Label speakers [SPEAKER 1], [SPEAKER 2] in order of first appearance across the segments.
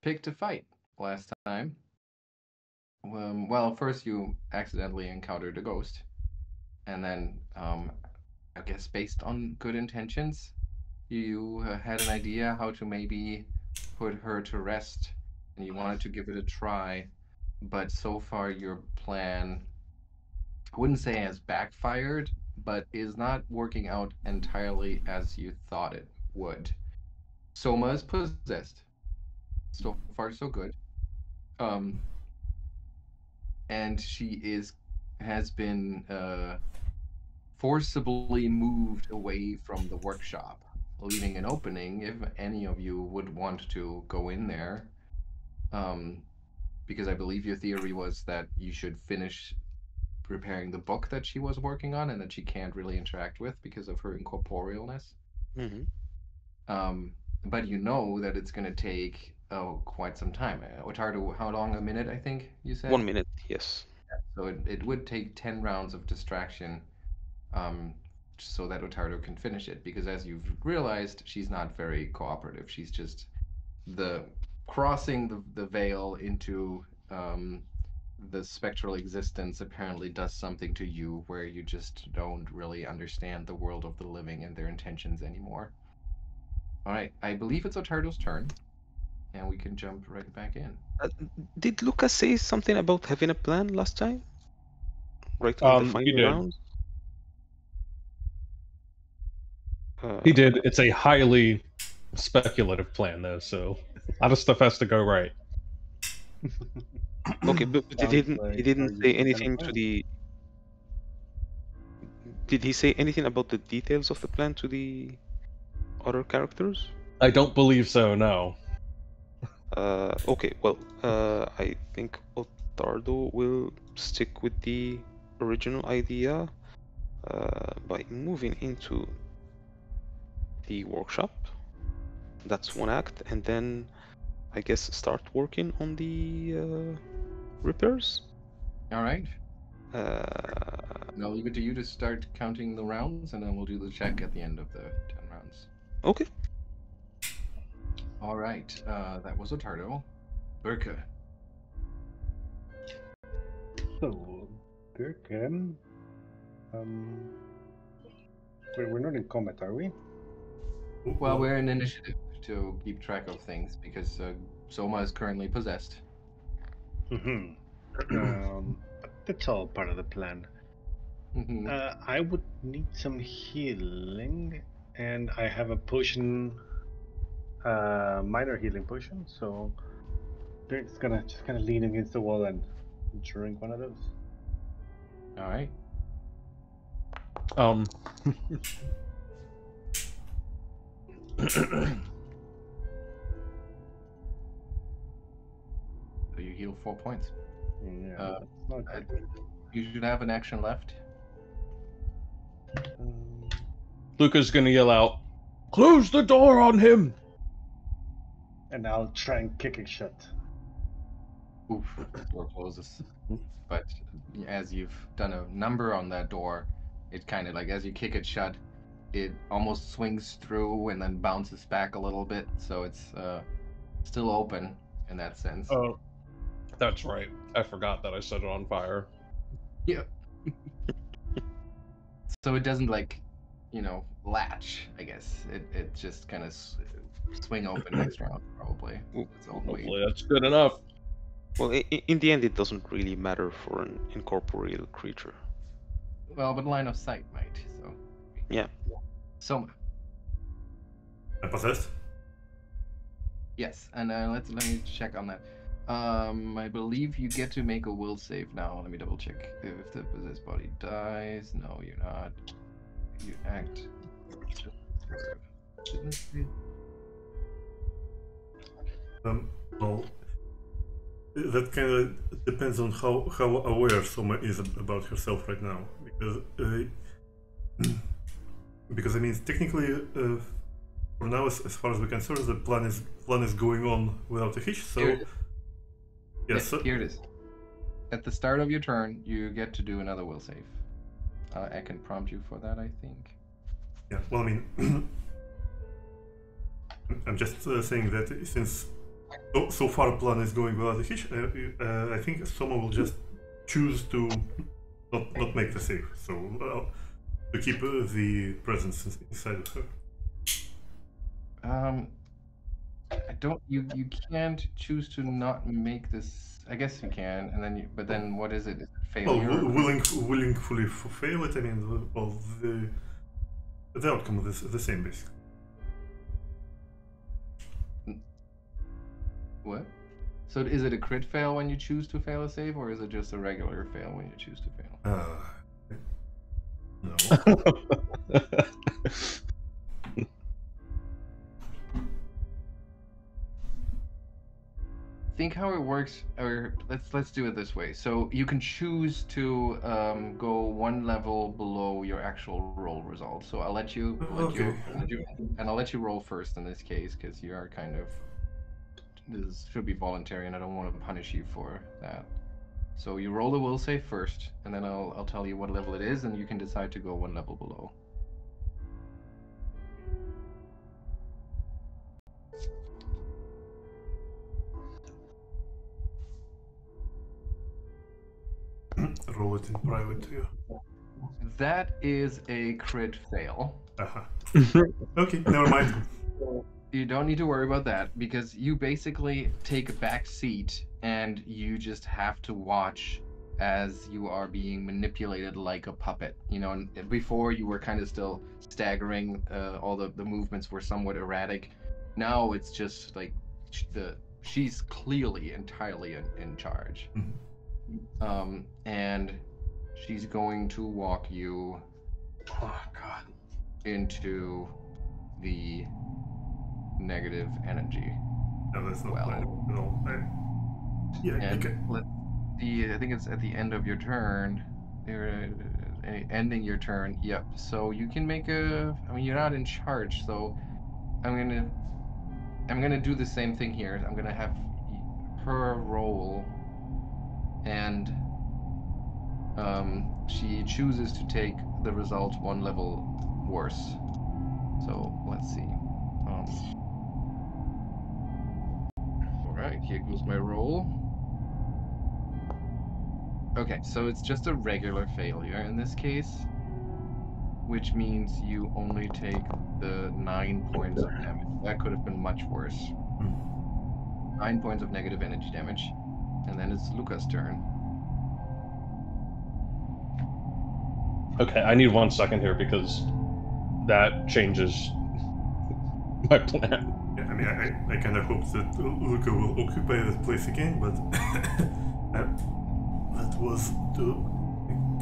[SPEAKER 1] picked a fight last time. Well, first you accidentally encountered a ghost, and then, I guess based on good intentions, you had an idea how to maybe put her to rest, and you wanted to give it a try, but so far your plan, I wouldn't say has backfired, but is not working out entirely as you thought it would. Soma is possessed. So far, so good. Um, and she has been forcibly moved away from the workshop, leaving an opening if any of you would want to go in there. Um, because I believe your theory was that you should finish preparing the book that she was working on and that she can't really interact with because of her incorporealness.
[SPEAKER 2] Mm-hmm.
[SPEAKER 1] Um, but you know that it's going to take quite some time. Ottardo, how long? A minute, I think you said.
[SPEAKER 2] 1 minute, yes.
[SPEAKER 1] So it would take 10 rounds of distraction, um, so that Ottardo can finish it. Because as you've realized, she's not very cooperative. She's just the crossing the veil into the spectral existence apparently does something to you where you just don't really understand the world of the living and their intentions anymore. All right, I believe it's Ottardo's turn, and we can jump right back in.
[SPEAKER 2] Uh, did Lucca say something about having a plan last time? Right on the
[SPEAKER 3] He
[SPEAKER 2] final
[SPEAKER 3] did.
[SPEAKER 2] round?
[SPEAKER 3] He did. It's a highly speculative plan, though, so a lot of stuff has to go right.
[SPEAKER 2] Okay, but he didn't say anything to the. Did he say anything about the details of the plan to the other characters?
[SPEAKER 3] I don't believe so, no.
[SPEAKER 2] Okay, well, I think Ottardo will stick with the original idea by moving into the workshop. That's one act, and then I guess start working on the repairs.
[SPEAKER 1] All right.
[SPEAKER 2] Uh,
[SPEAKER 1] And I'll leave it to you to start counting the rounds, and then we'll do the check at the end of the 10 rounds.
[SPEAKER 2] okay.
[SPEAKER 1] All right. That was Ottardo. Birke.
[SPEAKER 4] So, Birke. We're not in combat, are we?
[SPEAKER 1] Well, we're in initiative to keep track of things because Soma is currently possessed.
[SPEAKER 4] But that's all part of the plan. I would need some healing, and I have a potion, minor healing potion, so Birke's gonna just kind of lean against the wall and drink one of those.
[SPEAKER 1] All right. So you heal 4 points.
[SPEAKER 4] Yeah, that's not good.
[SPEAKER 1] You should have an action left.
[SPEAKER 3] Lucca's gonna yell out, "Close the door on him!"
[SPEAKER 4] And I'll try and kick it shut.
[SPEAKER 1] Oof, the door closes. But as you've done a number on that door, it kind of like, as you kick it shut, it almost swings through and then bounces back a little bit. So it's still open in that sense.
[SPEAKER 3] Oh, that's right. I forgot that I set it on fire.
[SPEAKER 1] Yeah. So it doesn't latch, I guess. It just kind of swing open next round, probably.
[SPEAKER 3] Hopefully that's good enough.
[SPEAKER 2] Well, in the end, it doesn't really matter for an incorporeal creature.
[SPEAKER 1] Well, but line of sight might, so.
[SPEAKER 2] Yeah.
[SPEAKER 1] Soma.
[SPEAKER 5] I'm possessed?
[SPEAKER 1] Yes, and let me check on that. I believe you get to make a will save now. Let me double check. If the possessed body dies, no, you're not. You act.
[SPEAKER 5] Well, that kind of depends on how aware Soma is about herself right now, because I mean technically for now, as far as we're concerned, the plan is going on without a hitch. So
[SPEAKER 1] yes, here it is. At the start of your turn, you get to do another will save. I can prompt you for that, I think.
[SPEAKER 5] Yeah. Well, I mean, I'm just saying that since So far, plan is going without a hitch. I think someone will just choose to not make the save, so to keep the presence inside of her.
[SPEAKER 1] I don't. You can't choose to not make this. I guess you can, and then but then what is it? Is it failure?
[SPEAKER 5] Well, willingly fail it. I mean, well, the outcome is the same, basically.
[SPEAKER 1] What? So is it a crit fail when you choose to fail a save, or is it just a regular fail when you choose to fail?
[SPEAKER 5] No.
[SPEAKER 1] Think how it works, or let's do it this way. So you can choose to go one level below your actual roll result. So I'll let you, and I'll let you roll first in this case, because you are kind of, this should be voluntary, and I don't want to punish you for that. So you roll the will save first, and then I'll tell you what level it is, and you can decide to go one level below.
[SPEAKER 5] Roll it in private too.
[SPEAKER 1] That is a crit fail.
[SPEAKER 5] Okay, never mind.
[SPEAKER 1] You don't need to worry about that, because you basically take a back seat and you just have to watch as you are being manipulated like a puppet. You know, and before you were kind of still staggering, all the movements were somewhat erratic. Now it's just like she's clearly entirely in charge. And she's going to walk you into the negative energy.
[SPEAKER 5] No, that's not planned at all.
[SPEAKER 1] Let's see, I think it's at the end of your turn. Ending your turn, yep. So you can make I mean, you're not in charge, so I'm gonna do the same thing here. I'm gonna have her roll, and she chooses to take the result one level worse. So let's see. Alright, here goes my roll. Okay, so it's just a regular failure in this case, which means you only take the 9 points of damage. That could have been much worse. 9 points of negative energy damage. And then it's Lucca's turn.
[SPEAKER 3] Okay, I need 1 second here because that changes my plan.
[SPEAKER 5] Yeah, I mean, I kind of hope that Lucca will occupy that place again, but that was too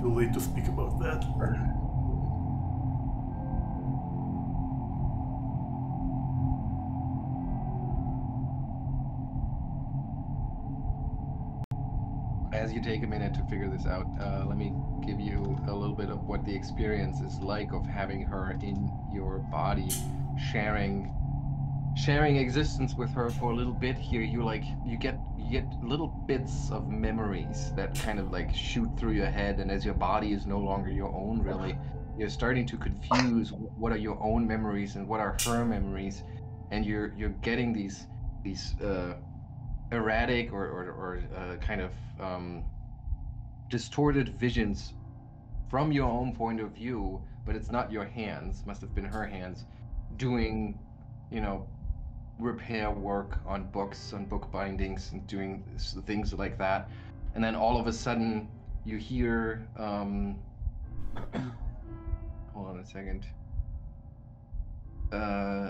[SPEAKER 5] late to speak about that.
[SPEAKER 1] As you take a minute to figure this out, let me give you a little bit of what the experience is like of having her in your body, sharing existence with her for a little bit here. You get little bits of memories that kind of like shoot through your head, and as your body is no longer your own, really, you're starting to confuse what are your own memories and what are her memories, and you're getting these erratic or kind of distorted visions from your own point of view, but it's not your hands, must have been her hands, doing, you know, repair work on books, on book bindings, and doing things like that. And then all of a sudden you hear hold on a second.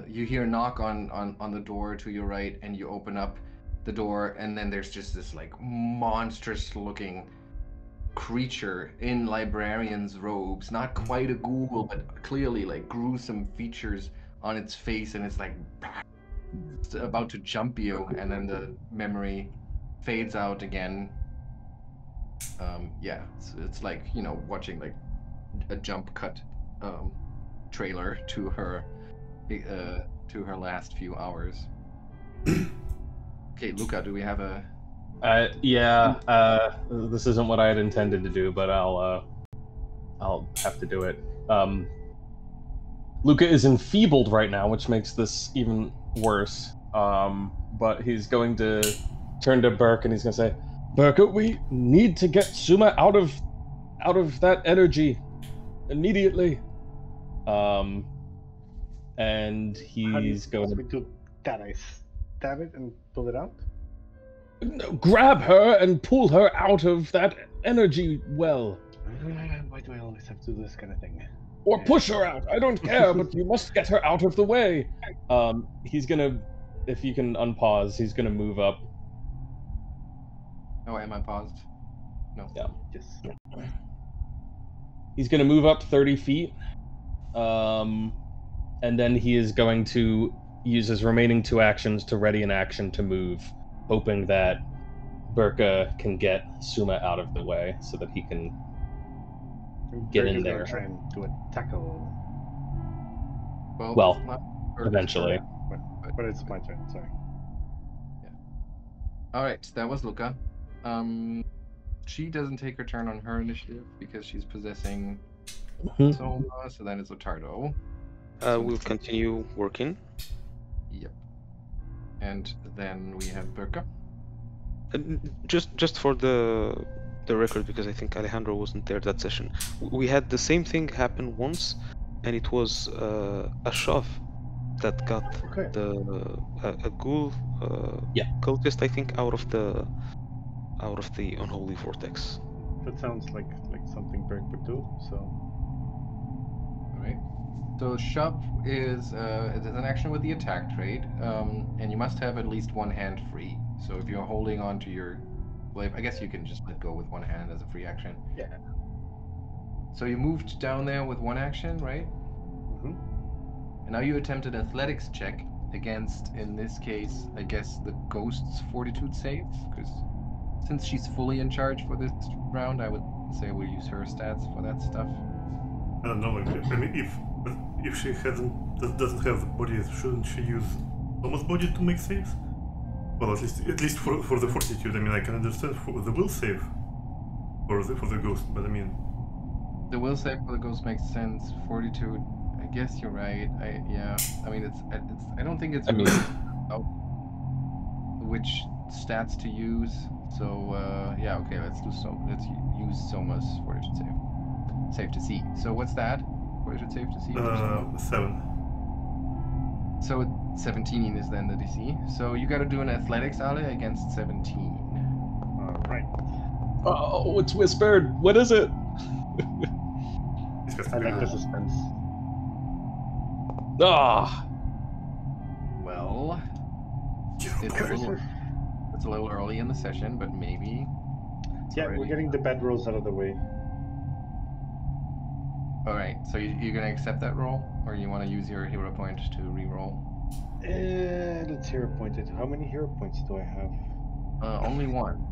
[SPEAKER 1] You hear a knock on the door to your right, and you open up the door, and then there's just this like monstrous looking creature in librarian's robes, not quite a ghoul, but clearly like gruesome features on its face, and it's like about to jump you, and then the memory fades out again. Yeah, it's like, you know, watching like a jump cut trailer to her last few hours. Okay, Lucca, do we have a...
[SPEAKER 3] this isn't what I had intended to do, but I'll have to do it. Lucca is enfeebled right now, which makes this even worse. but he's going to turn to Birke and he's going to say, Birke, we need to get Souma out of that energy immediately. And he's going to
[SPEAKER 4] do that. I stab it and pull it out.
[SPEAKER 3] Grab her and pull her out of that energy well.
[SPEAKER 4] Why do I always have to do this kind of thing?
[SPEAKER 3] Or push her out. I don't care, but you must get her out of the way. He's gonna, if you can unpause, he's gonna move up.
[SPEAKER 1] Oh, am I paused? No.
[SPEAKER 3] Yeah.
[SPEAKER 4] Yes.
[SPEAKER 3] He's gonna move up 30 feet. And then he is going to use his remaining 2 actions to ready an action to move, hoping that Birke can get Souma out of the way so that he can get in there.
[SPEAKER 4] Try and do a tackle.
[SPEAKER 3] Well, eventually.
[SPEAKER 4] But it's my turn, sorry.
[SPEAKER 1] Yeah. Alright, that was Lucca. She doesn't take her turn on her initiative because she's possessing Souma, so then it's Ottardo.
[SPEAKER 2] We'll continue working.
[SPEAKER 1] Yep. And then we have Birke.
[SPEAKER 2] Just for the record, because I think Alejandro wasn't there that session. We had the same thing happen once, and it was a shove that got a ghoul cultist, I think, out of the unholy vortex.
[SPEAKER 4] That sounds like something Birke would do. So.
[SPEAKER 1] All right. So shove is an action with the attack trait, and you must have at least one hand free. So if you're holding on to your, well, I guess you can just let go with one hand as a free action.
[SPEAKER 4] Yeah.
[SPEAKER 1] So you moved down there with one action, right?
[SPEAKER 4] Mm-hmm.
[SPEAKER 1] And now you attempt an athletics check against, in this case, I guess the ghost's fortitude save, because since she's fully in charge for this round, I would say we'll use her stats for that stuff.
[SPEAKER 5] I don't know. I mean, if she doesn't have the body, shouldn't she use Souma's body to make saves? Well, at least for the fortitude. I mean, I can understand for the will save for the ghost, but I mean,
[SPEAKER 1] the will save for the ghost makes sense. Fortitude, I guess you're right. I mean, it's. I don't think it's really about which stats to use. So yeah, okay. Let's use Souma's fortitude save. Save to see. So what's that? Fortitude save to see.
[SPEAKER 5] 7.
[SPEAKER 1] So 17 is then the DC. So you got to do an athletics, Ale, against 17.
[SPEAKER 4] All right.
[SPEAKER 3] Oh, it's whispered. What is it?
[SPEAKER 4] I like the suspense.
[SPEAKER 3] Ah.
[SPEAKER 1] Well, it's a little early in the session, but maybe.
[SPEAKER 4] Yeah, we're getting the bad rolls out of the way.
[SPEAKER 1] All right. So you're gonna accept that roll, or you want to use your hero point to re-roll?
[SPEAKER 4] Let's hero point it. How many hero points do I have?
[SPEAKER 1] Only one.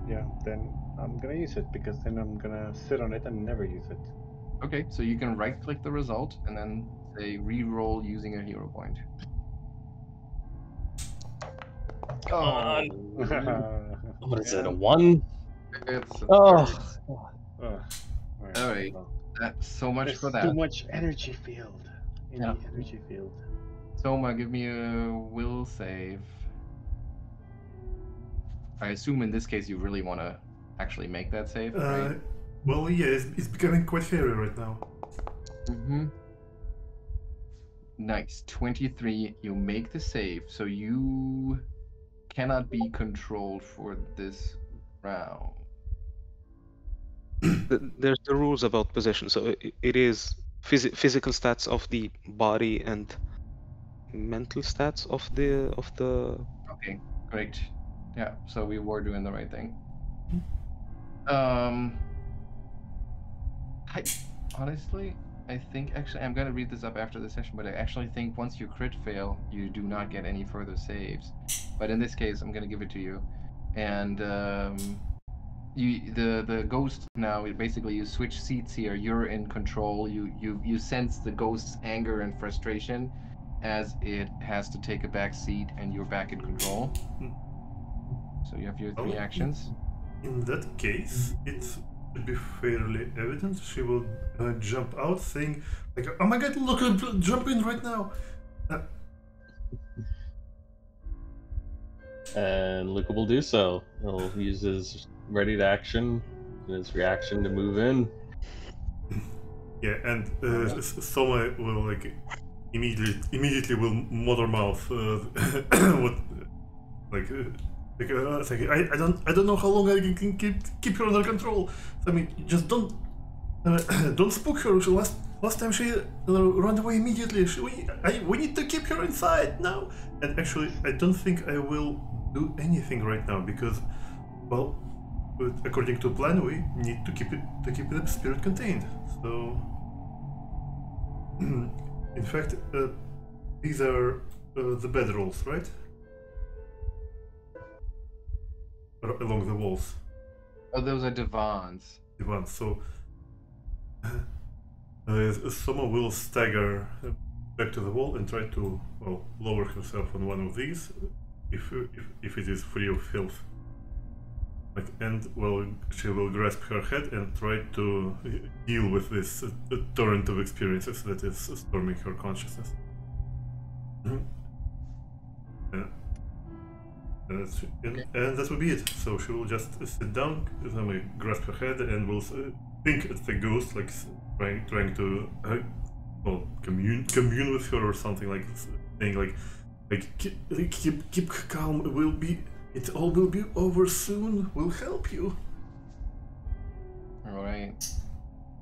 [SPEAKER 4] Yeah, then I'm gonna use it, because then I'm gonna sit on it and never use it.
[SPEAKER 1] Okay, so you can right-click the result and then say re-roll using a hero point.
[SPEAKER 3] Come on. What is it? A
[SPEAKER 4] 1?
[SPEAKER 3] 1?
[SPEAKER 1] It's a
[SPEAKER 3] Oh.
[SPEAKER 1] All right. That's so much for that.
[SPEAKER 4] Too much energy field. Energy field.
[SPEAKER 1] Souma, give me a will save. I assume in this case you really want to actually make that save, right?
[SPEAKER 5] Well, yeah, it's becoming quite hairy right now.
[SPEAKER 1] Mm-hmm. Nice. 23. You make the save, so you cannot be controlled for this round.
[SPEAKER 2] There's the rules about possession, so it is physical stats of the body and mental stats of the.
[SPEAKER 1] Okay, great. Yeah, so we were doing the right thing. I think actually I'm gonna read this up after the session, but I actually think once you crit fail, you do not get any further saves. But in this case, I'm gonna give it to you, and the ghost now. Basically, you switch seats here. You're in control. You sense the ghost's anger and frustration as it has to take a back seat, and you're back in control. So you have your 3 actions.
[SPEAKER 5] In that case, it should be fairly evident. She will jump out, saying, "Oh my God, look! Jump in right now!"
[SPEAKER 1] Okay, great.
[SPEAKER 5] She will jump out, saying, like, "Oh my God, look! Jump in right now!" And she will jump out, saying, like, "Oh my God, look! Jump in right now!" And she will jump out, saying, like, "Oh my God, look! Jump in right now!"
[SPEAKER 3] And Lucca will do so. He'll use his ready to action and his reaction to move in.
[SPEAKER 5] Yeah, and Soma will like immediately will motor mouth what I don't know how long I can keep her under control. I mean, just don't spook her. Last time she ran away immediately. We need to keep her inside now. And actually, I don't think I will do anything right now because, well, according to plan, we need to keep the spirit contained. So, in fact, these are the bedrolls, right? Along the walls.
[SPEAKER 1] Oh, those are divans.
[SPEAKER 5] Divans. So, Soma will stagger back to the wall and try to, well, lower herself on one of these, if it is free of filth. Like, and well, she will grasp her head and try to deal with this torrent of experiences that is storming her consciousness. And that will be it. So she will just sit down, grasp her head, and will think at the ghost, like trying to well, commune with her or something, like saying like keep calm. It all will be over soon. We'll help you.
[SPEAKER 1] All right.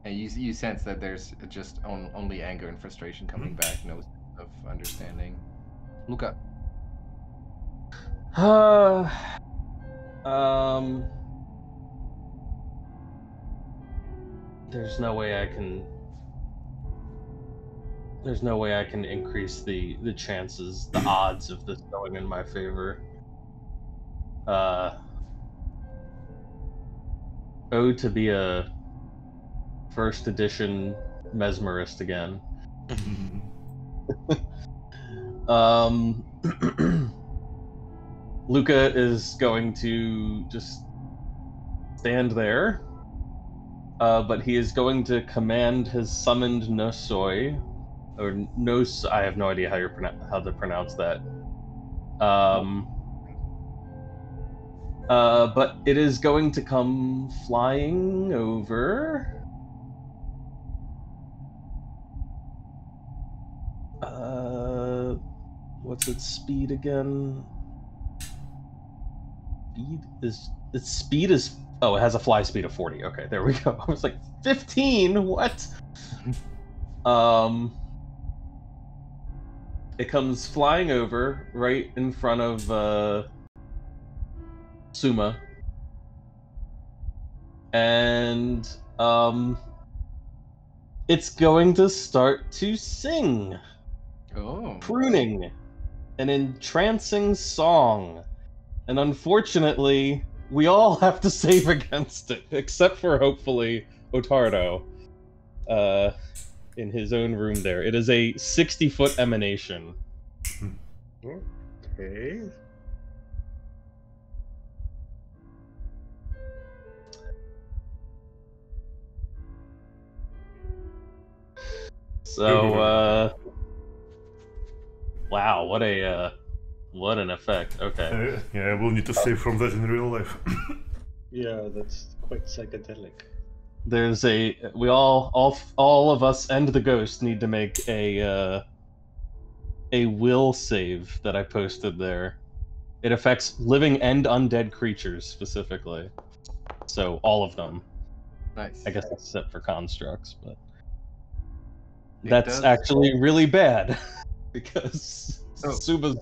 [SPEAKER 1] And you sense that there's just only anger and frustration coming back, no sense of understanding. Lucca.
[SPEAKER 3] There's no way I can increase the chances, the odds of this going in my favor. To be a first edition mesmerist again. Lucca is going to just stand there, but he is going to command his summoned Nosoi, or Nos. I have no idea how to pronounce that. But it is going to come flying over. What's its speed again? Its speed is oh, it has a fly speed of 40. Okay, there we go. I was like 15. What? It comes flying over right in front of Souma, and it's going to start to sing.
[SPEAKER 1] Oh.
[SPEAKER 3] Crooning an entrancing song. And unfortunately, we all have to save against it, except for hopefully Ottardo, in his own room there. It is a 60-foot emanation.
[SPEAKER 4] Okay.
[SPEAKER 3] So, wow, what an effect. Okay.
[SPEAKER 5] Yeah, I will need to save from that in real life.
[SPEAKER 4] Yeah, that's quite psychedelic.
[SPEAKER 3] There's we all of us and the ghost need to make a will save that I posted there. It affects living and undead creatures specifically. So all of them.
[SPEAKER 1] Nice.
[SPEAKER 3] I guess except for constructs, but
[SPEAKER 1] It
[SPEAKER 3] that's
[SPEAKER 1] does.
[SPEAKER 3] actually really bad because Suma's.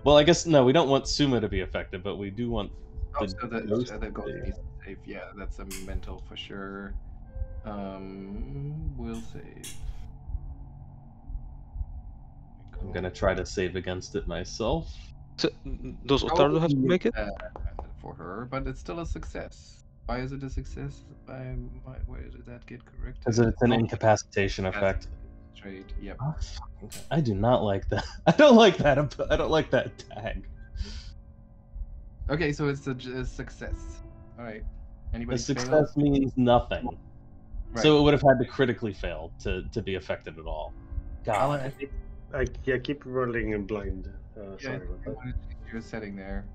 [SPEAKER 3] Well, I guess no, we don't want Souma to be affected, but we do want.
[SPEAKER 1] So the ghost needs to save. Yeah, that's a mental for sure. Will save.
[SPEAKER 3] I'm gonna try to save against it myself.
[SPEAKER 2] So, does Ottardo have to make it?
[SPEAKER 1] For her, but it's still a success. Why is it a success? Where did that get corrected?
[SPEAKER 3] Because it's an incapacitation effect.
[SPEAKER 1] Straight. Yep.
[SPEAKER 3] Oh, I do not like that. I don't like that. I don't like that tag.
[SPEAKER 1] Okay, so it's a success. All right. Anybody?
[SPEAKER 3] A success means nothing. Right. So it would have had to critically fail to be affected at all. God.
[SPEAKER 4] I keep rolling in blind. Sorry about that.
[SPEAKER 1] your setting there.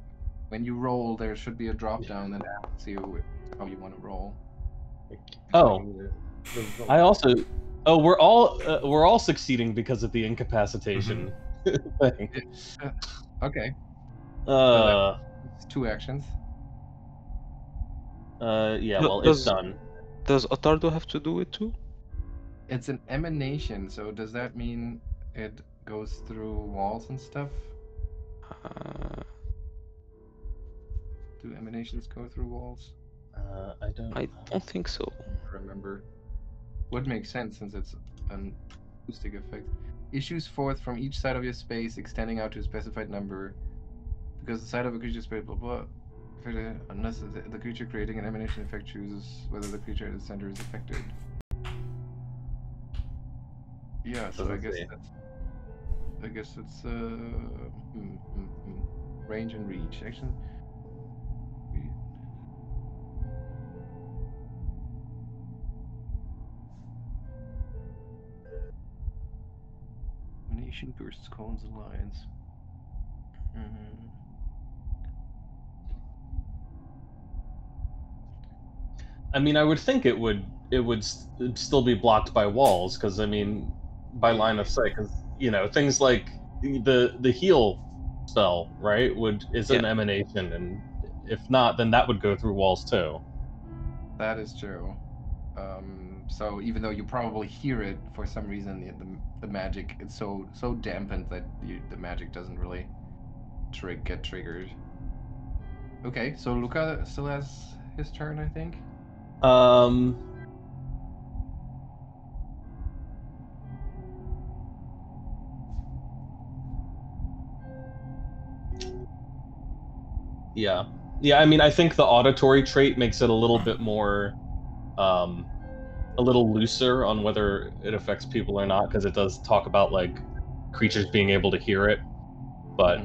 [SPEAKER 1] When you roll, there should be a drop down that asks you how you want to roll.
[SPEAKER 3] Oh, I also. Oh, we're all succeeding because of the incapacitation thing.
[SPEAKER 1] Okay.
[SPEAKER 3] Uh,
[SPEAKER 1] It's 2 actions.
[SPEAKER 3] yeah. Well, it's done.
[SPEAKER 2] Does Ottardo have to do it too?
[SPEAKER 1] It's an emanation, so does that mean it goes through walls and stuff? Do emanations go through walls?
[SPEAKER 3] I don't
[SPEAKER 2] think so.
[SPEAKER 1] I remember. Would make sense since it's an acoustic effect. Issues forth from each side of your space, extending out to a specified number. Because the side of a creature's space, blah blah. Unless the creature creating an emanation effect chooses whether the creature at the center is affected. Yeah, so I guess it's range and reach. Action. Emanation bursts cones and lines.
[SPEAKER 3] I mean, I would think it would still be blocked by walls, because I mean, by line of sight, because things like the heal spell, right, is an emanation, and if not, then that would go through walls too.
[SPEAKER 1] That is true. So even though you probably hear it, for some reason the magic is so dampened that the magic doesn't really get triggered. Okay, so Lucca still has his turn, I think.
[SPEAKER 3] Yeah. I mean, I think the auditory trait makes it a little bit more, a little looser on whether it affects people or not, because it does talk about like creatures being able to hear it. But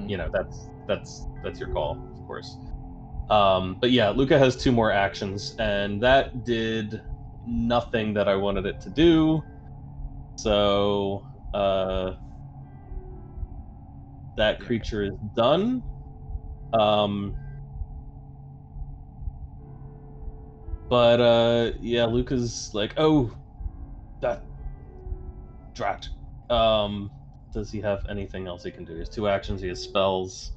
[SPEAKER 3] that's your call, of course. But yeah, Lucca has 2 more actions, and that did nothing that I wanted it to do. So that creature is done. But yeah, Lucca's like, oh, that drat. Does he have anything else he can do? He has 2 actions. He has spells.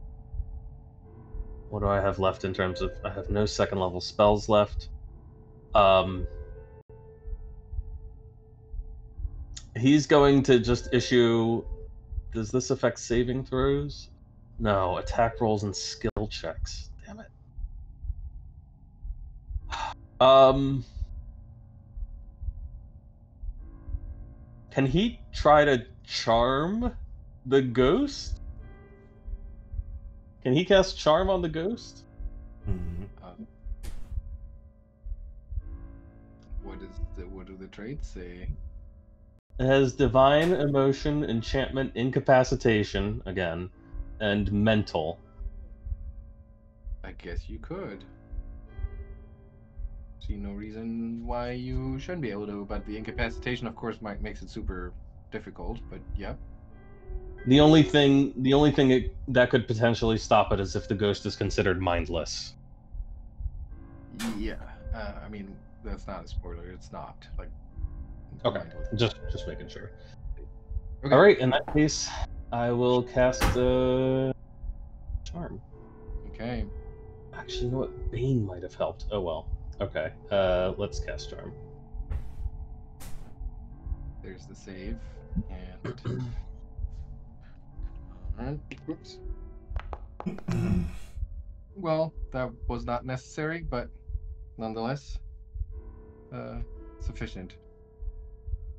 [SPEAKER 3] What do I have left in terms of? I have no 2nd level spells left. He's going to just issue. Does this affect saving throws? No, attack rolls and skill checks. Damn it. Can he try to charm the ghost? Can he cast charm on the ghost?
[SPEAKER 1] What do the traits say?
[SPEAKER 3] It has divine, emotion, enchantment, incapacitation again, and mental.
[SPEAKER 1] I guess you could. See no reason why you shouldn't be able to, but the incapacitation, of course, makes it super difficult. But yeah.
[SPEAKER 3] The only thing that could potentially stop it is if the ghost is considered mindless.
[SPEAKER 1] Yeah, I mean that's not a spoiler. It's not like.
[SPEAKER 3] Okay, just making sure.
[SPEAKER 1] Okay.
[SPEAKER 3] All right, in that case, I will cast charm.
[SPEAKER 1] Okay.
[SPEAKER 3] Actually, you know what? Bane might have helped. Oh well. Okay. Let's cast charm.
[SPEAKER 1] There's the save, and oops. Well, that was not necessary, but nonetheless, sufficient.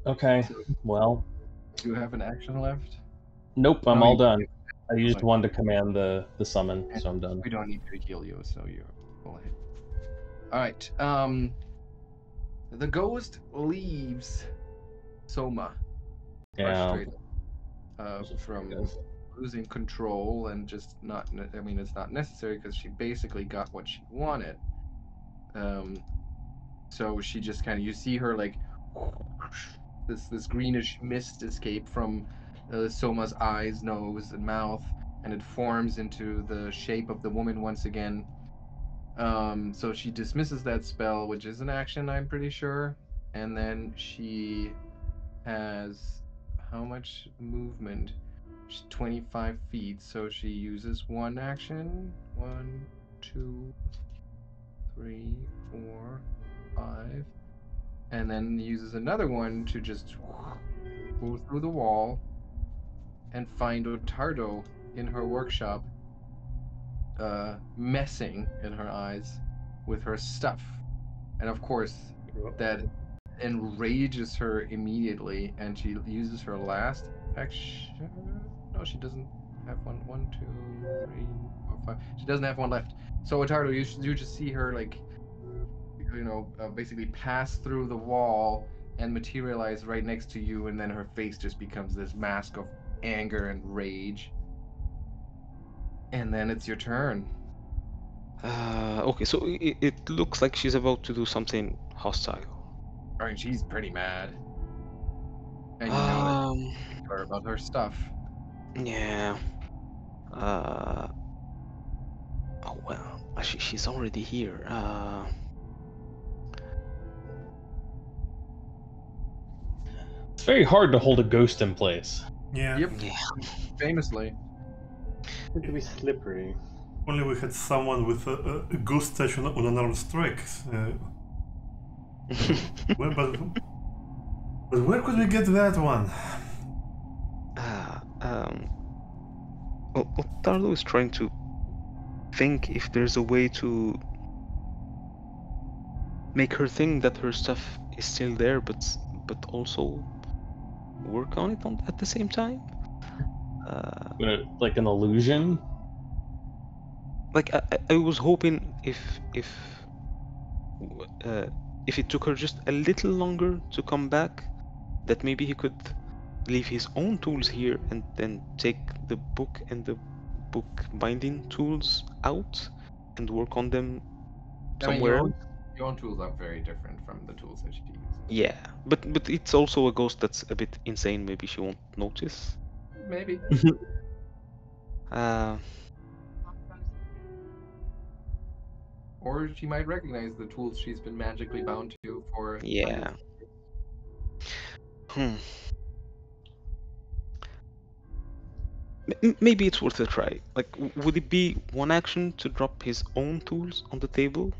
[SPEAKER 3] Okay. Well.
[SPEAKER 1] Do you have an action left?
[SPEAKER 3] Nope, I'm all done. I used one to command the summon, so I'm done.
[SPEAKER 1] We don't need to heal you, so you're full hit. All right. The ghost leaves Souma. Frustrated from losing control and just not. I mean, it's not necessary because she basically got what she wanted. So she just kind of, you see her like this greenish mist escape from Soma's eyes, nose, and mouth, and it forms into the shape of the woman once again. So she dismisses that spell, which is an action, I'm pretty sure. And then she has how much movement? She's 25 feet, so she uses one action. 1, 2, 3, 4, 5. And then uses another one to just go through the wall and find Ottardo in her workshop, messing in her eyes with her stuff. And of course, that enrages her immediately, and she uses her last action. No, she doesn't have one. 1, 2, 3, 4, 5. She doesn't have one left. So Ottardo, you just see her basically pass through the wall and materialize right next to you, and then her face just becomes this mask of anger and rage. And then it's your turn.
[SPEAKER 2] Okay, so it looks like she's about to do something hostile.
[SPEAKER 1] I mean, she's pretty mad. And you know that about her stuff.
[SPEAKER 2] Yeah. Oh well, she's already here.
[SPEAKER 3] It's very hard to hold a ghost in place.
[SPEAKER 5] Yeah.
[SPEAKER 1] Yep.
[SPEAKER 2] Yeah.
[SPEAKER 1] Famously.
[SPEAKER 4] It could be slippery.
[SPEAKER 5] Only we had someone with a ghost statue on unarmed strike. Well, but where could we get that one?
[SPEAKER 2] Ottardo is trying to think if there's a way to make her think that her stuff is still there, but also work on it at the same time.
[SPEAKER 3] Like an illusion.
[SPEAKER 2] Like I was hoping if it took her just a little longer to come back, that maybe he could leave his own tools here and then take the book and the book binding tools out and work on them somewhere else.
[SPEAKER 1] Your own tools are very different from the tools that she uses.
[SPEAKER 2] Yeah, but it's also a ghost that's a bit insane. Maybe she won't notice.
[SPEAKER 1] Maybe. Or she might recognize the tools she's been magically bound to for.
[SPEAKER 2] Yeah. Maybe it's worth a try. Like, would it be one action to drop his own tools on the table?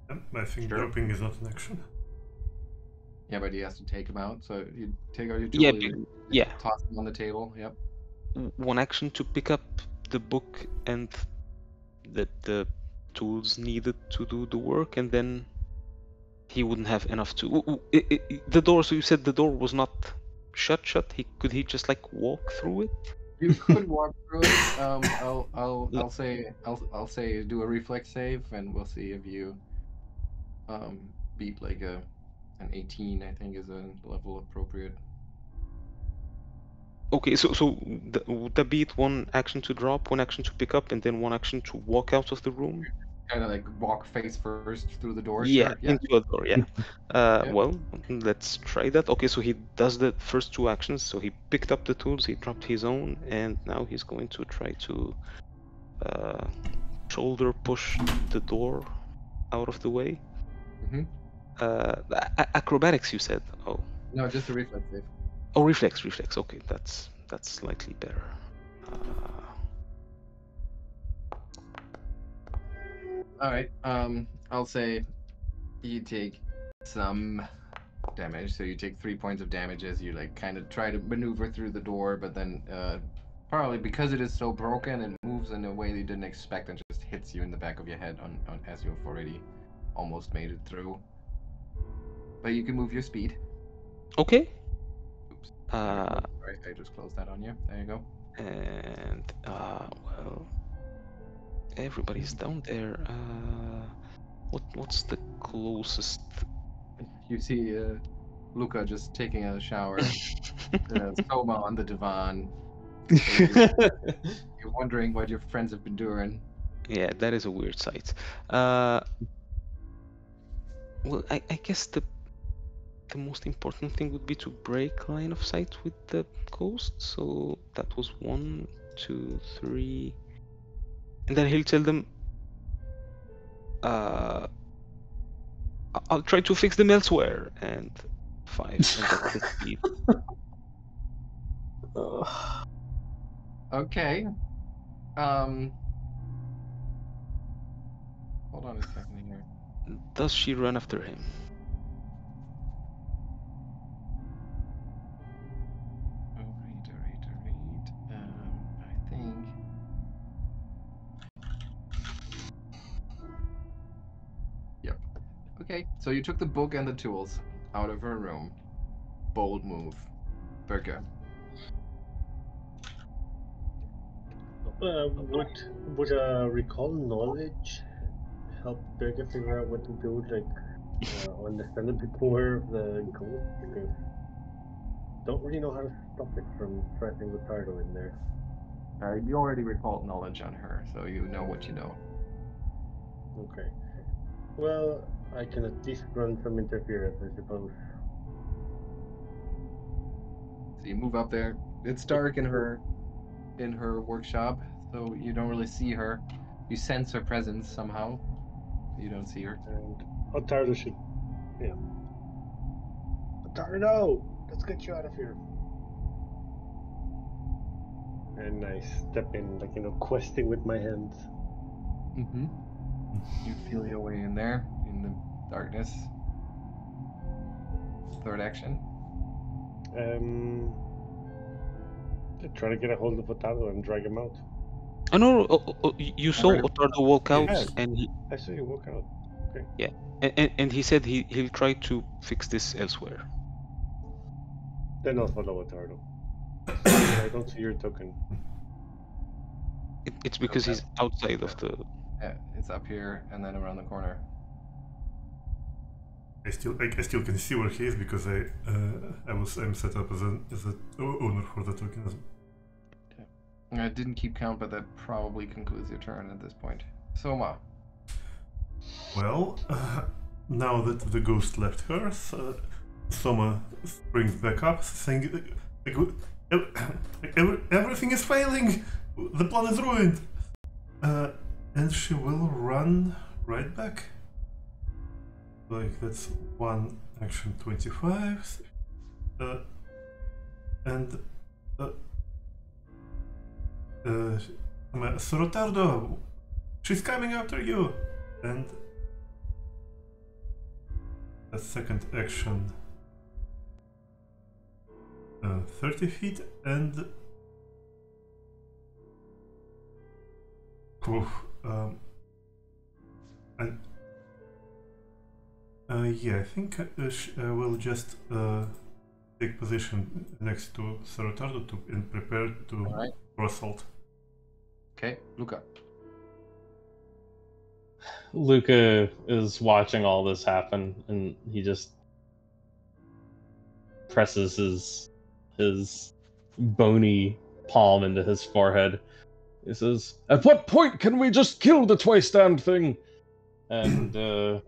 [SPEAKER 5] I think dropping is not an action.
[SPEAKER 1] Yeah, but he has to take them out. So you take out your tool,
[SPEAKER 2] yeah.
[SPEAKER 1] Toss them on the table. Yep.
[SPEAKER 2] One action to pick up the book and the tools needed to do the work, and then he wouldn't have enough to. The door. So you said the door was not shut. Could he just like walk through it?
[SPEAKER 1] You could walk through it. I'll say do a reflex save, and we'll see if you beat like an 18. I think is a level appropriate.
[SPEAKER 2] Okay, so would that be it? One action to drop, one action to pick up, and then one action to walk out of the room?
[SPEAKER 1] Kind of like walk face first through the door.
[SPEAKER 2] Yeah,
[SPEAKER 1] Sure. Yeah.
[SPEAKER 2] into a door. Yeah. Well, let's try that. Okay, so he does the first two actions. So he picked up the tools, he dropped his own, and now he's going to try to shoulder push the door out of the way.
[SPEAKER 1] Mm-hmm.
[SPEAKER 2] Acrobatics, you said? Oh.
[SPEAKER 1] No, just a reflex save.
[SPEAKER 2] Oh, reflex. Okay, that's slightly better.
[SPEAKER 1] All right. I'll say you take some damage. So you take 3 points of damage as you like kind of try to maneuver through the door, but then probably because it is so broken, it moves in a way you didn't expect and just hits you in the back of your head on as you've already almost made it through. But you can move your speed.
[SPEAKER 2] Okay.
[SPEAKER 1] Oops. Right, I just closed that on you. There you go.
[SPEAKER 2] And well, everybody's down there. What's the closest?
[SPEAKER 1] You see Lucca just taking a shower. Souma on the divan. You're wondering what your friends have been doing.
[SPEAKER 2] Yeah, that is a weird sight. Well, I guess the most important thing would be to break line of sight with the ghost. So that was 1, 2, 3. And then he'll tell them, I'll try to fix them elsewhere. And 5. And that's his speed.
[SPEAKER 1] Okay. Hold on a second here.
[SPEAKER 2] Does she run after him?
[SPEAKER 1] Read. I think. Yep. Okay, so you took the book and the tools out of her room. Bold move. Birke.
[SPEAKER 4] Would recall knowledge help Birke figure out what to do, like understand a bit more of the ghost? Because don't really know how to stop it from threatening Ottardo in there.
[SPEAKER 1] You already recalled knowledge on her, so you know what you know.
[SPEAKER 4] Okay. Well, I can at least run some interference, I suppose.
[SPEAKER 1] So you move up there. It's dark in her workshop, so you don't really see her. You sense her presence somehow. You don't see her.
[SPEAKER 4] And Ottardo should, yeah. Ottardo, let's get you out of here. And I step in, like, questing with my hands.
[SPEAKER 1] Mm-hmm. You feel your way in there, in the darkness. Third action.
[SPEAKER 4] Try to get a hold of Ottardo and drag him out.
[SPEAKER 2] Oh no! You saw Ottardo walk out,
[SPEAKER 4] Yes.
[SPEAKER 2] and he.
[SPEAKER 4] I saw you walk out. Okay.
[SPEAKER 2] Yeah, and he said he'll try to fix this elsewhere.
[SPEAKER 4] Then I'll follow Ottardo. I don't see your token.
[SPEAKER 2] It's because he's outside of the.
[SPEAKER 1] Yeah, it's up here and then around the corner.
[SPEAKER 5] I still can see where he is because I'm set up as an owner for the token.
[SPEAKER 1] I didn't keep count, but that probably concludes your turn at this point. Souma.
[SPEAKER 5] Well, now that the ghost left her, Souma springs back up, saying, everything is failing! The plan is ruined! And she will run right back. Like, that's one action 25. Sir Ottardo, she's coming after you! And a second action 30 feet and yeah, I think I will just take position next to Sir Ottardo and prepare to for assault.
[SPEAKER 1] Okay, Lucca.
[SPEAKER 3] Lucca is watching all this happen, and he just presses his bony palm into his forehead. He says, "At what point can we just kill the twice-damned thing?" And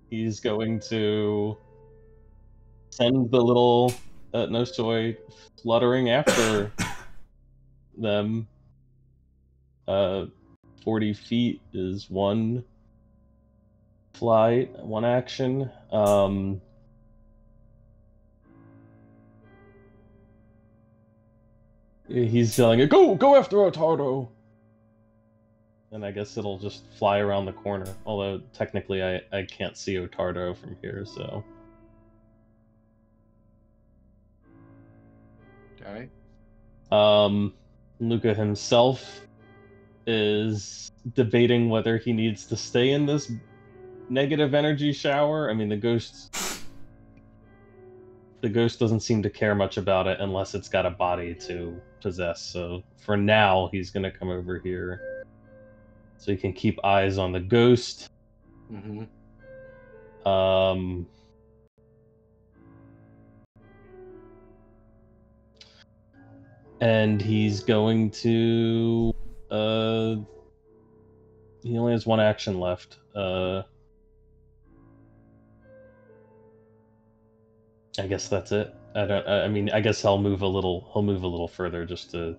[SPEAKER 3] he's going to send the little Nosoi fluttering after them. 40 feet is one flight, one action. He's yelling, "Go after Ottardo!" And I guess it'll just fly around the corner. Although technically I can't see Ottardo from here, so.
[SPEAKER 1] Alright.
[SPEAKER 3] Lucca himself is debating whether he needs to stay in this negative energy shower. I mean, the ghost doesn't seem to care much about it unless it's got a body to possess. So for now, he's going to come over here so he can keep eyes on the ghost.
[SPEAKER 1] Mm-hmm.
[SPEAKER 3] And he's going to he only has one action left. I guess that's it. I mean, I guess he'll move a little further just to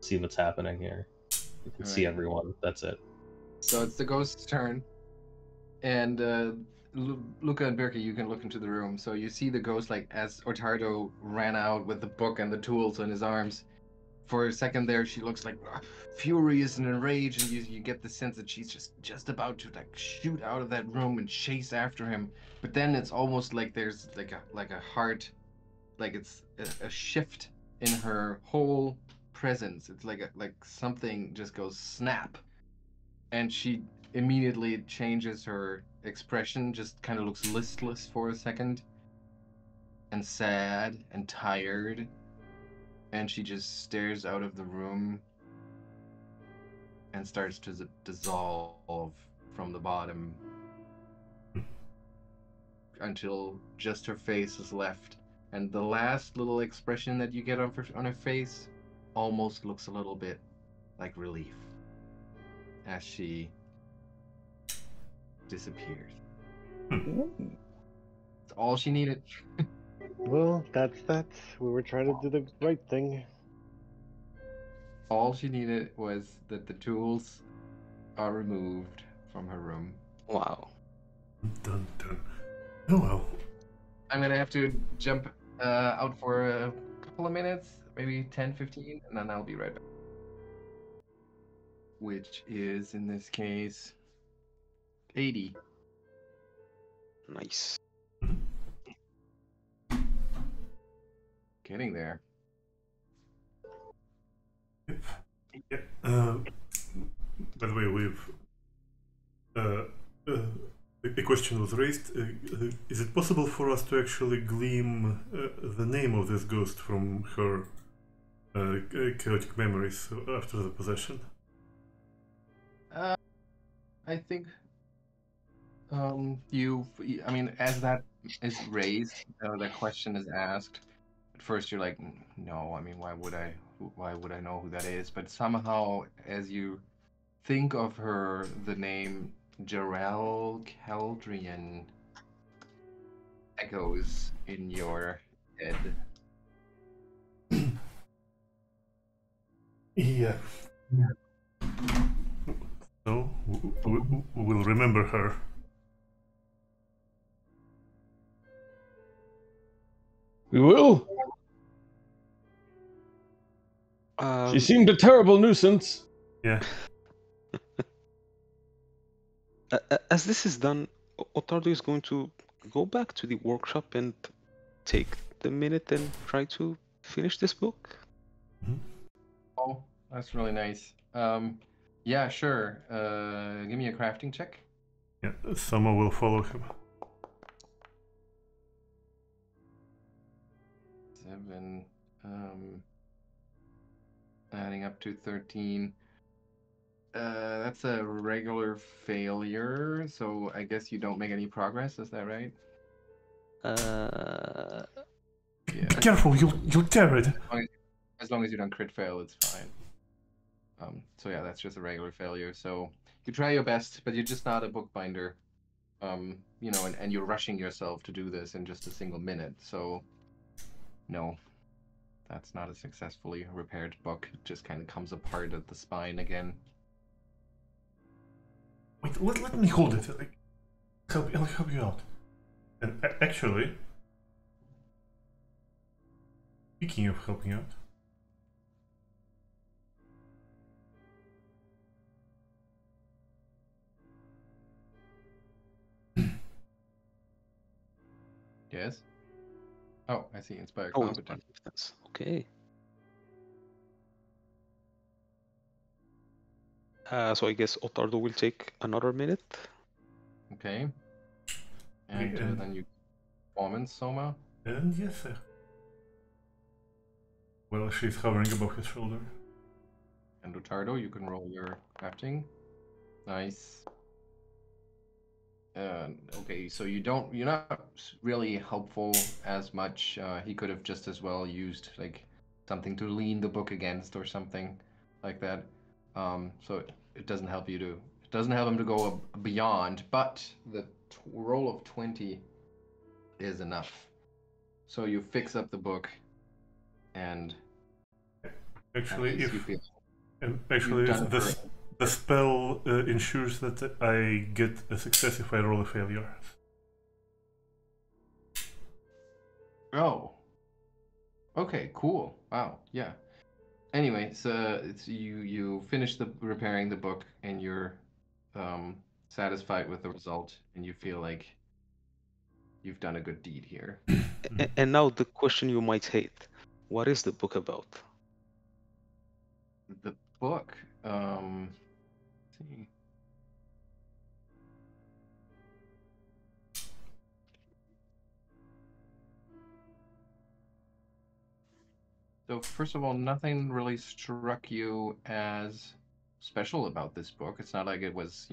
[SPEAKER 3] see what's happening here. You can see
[SPEAKER 1] Alright.
[SPEAKER 3] everyone. That's it.
[SPEAKER 1] So it's the ghost's turn. And Lucca and Birke, you can look into the room. So you see the ghost, like, as Ottardo ran out with the book and the tools in his arms. For a second there, she looks like furious and enraged, and you get the sense that she's just about to like shoot out of that room and chase after him. But then it's almost like there's like a heart, like it's a shift in her whole presence. It's like something just goes snap, and she immediately changes her expression, just kind of looks listless for a second, and sad and tired, and she just stares out of the room and starts to dissolve from the bottom until just her face is left. And the last little expression that you get on her face almost looks a little bit like relief as she disappears. That's all she needed.
[SPEAKER 4] Well, that's that. We were trying to do the right thing.
[SPEAKER 1] All she needed was that the tools are removed from her room.
[SPEAKER 2] Wow.
[SPEAKER 5] Dun dun. Oh well.
[SPEAKER 1] I'm gonna have to jump out for a couple of minutes, maybe 10, 15, and then I'll be right back. Which is, in this case, 80.
[SPEAKER 2] Nice.
[SPEAKER 1] Getting there.
[SPEAKER 5] Yeah. By the way, we've a question was raised. Is it possible for us to actually glean the name of this ghost from her chaotic memories after the possession?
[SPEAKER 1] I think I mean, as that is raised, that question is asked. At first, you're like, no. I mean, why would I? Why would I know who that is? But somehow, as you think of her, the name Jarell Keldrian echoes in your head.
[SPEAKER 5] Yeah. So we'll remember her.
[SPEAKER 3] We will. She seemed a terrible nuisance.
[SPEAKER 5] Yeah.
[SPEAKER 2] As this is done, Ottardo is going to go back to the workshop and take the minute and try to finish this book.
[SPEAKER 1] Oh, that's really nice. Yeah, sure. Give me a crafting check.
[SPEAKER 5] Yeah. Someone will follow him.
[SPEAKER 1] 7, adding up to 13. That's a regular failure, so I guess you don't make any progress, is that right?
[SPEAKER 5] Be careful, you'll tear it.
[SPEAKER 1] As long as you don't crit fail, it's fine. So yeah, that's just a regular failure. So you try your best, but you're just not a bookbinder. You know, and you're rushing yourself to do this in just a single minute. So no, that's not a successfully repaired book. It just kind of comes apart at the spine again.
[SPEAKER 5] Wait, let me hold it. I'll help you out. And actually, speaking of helping out,
[SPEAKER 1] Yes. Oh, I see. Inspire
[SPEAKER 2] Oh,
[SPEAKER 1] competence.
[SPEAKER 2] okay. So I guess Ottardo will take another minute.
[SPEAKER 1] Okay. And
[SPEAKER 5] Okay,
[SPEAKER 1] then you performance, Souma.
[SPEAKER 5] and yes, sir. Well, she's hovering above his shoulder.
[SPEAKER 1] And Ottardo, you can roll your crafting. Nice. Okay, so you're not really helpful as much. He could have just as well used like something to lean the book against or something like that. So it doesn't help it doesn't help him to go beyond, but the roll of 20 is enough. So you fix up the book, and
[SPEAKER 5] Actually,
[SPEAKER 1] you feel
[SPEAKER 5] Actually,
[SPEAKER 1] done it for
[SPEAKER 5] the spell ensures that I get a success if I roll a failure.
[SPEAKER 1] Oh. Okay, cool. Wow. Yeah. Anyway, so it's you finish the repairing the book and you're satisfied with the result and you feel like you've done a good deed here.
[SPEAKER 2] And now the question you might hate: what is the book about?
[SPEAKER 1] The book, let's see. So first of all, nothing really struck you as special about this book. It's not like it was,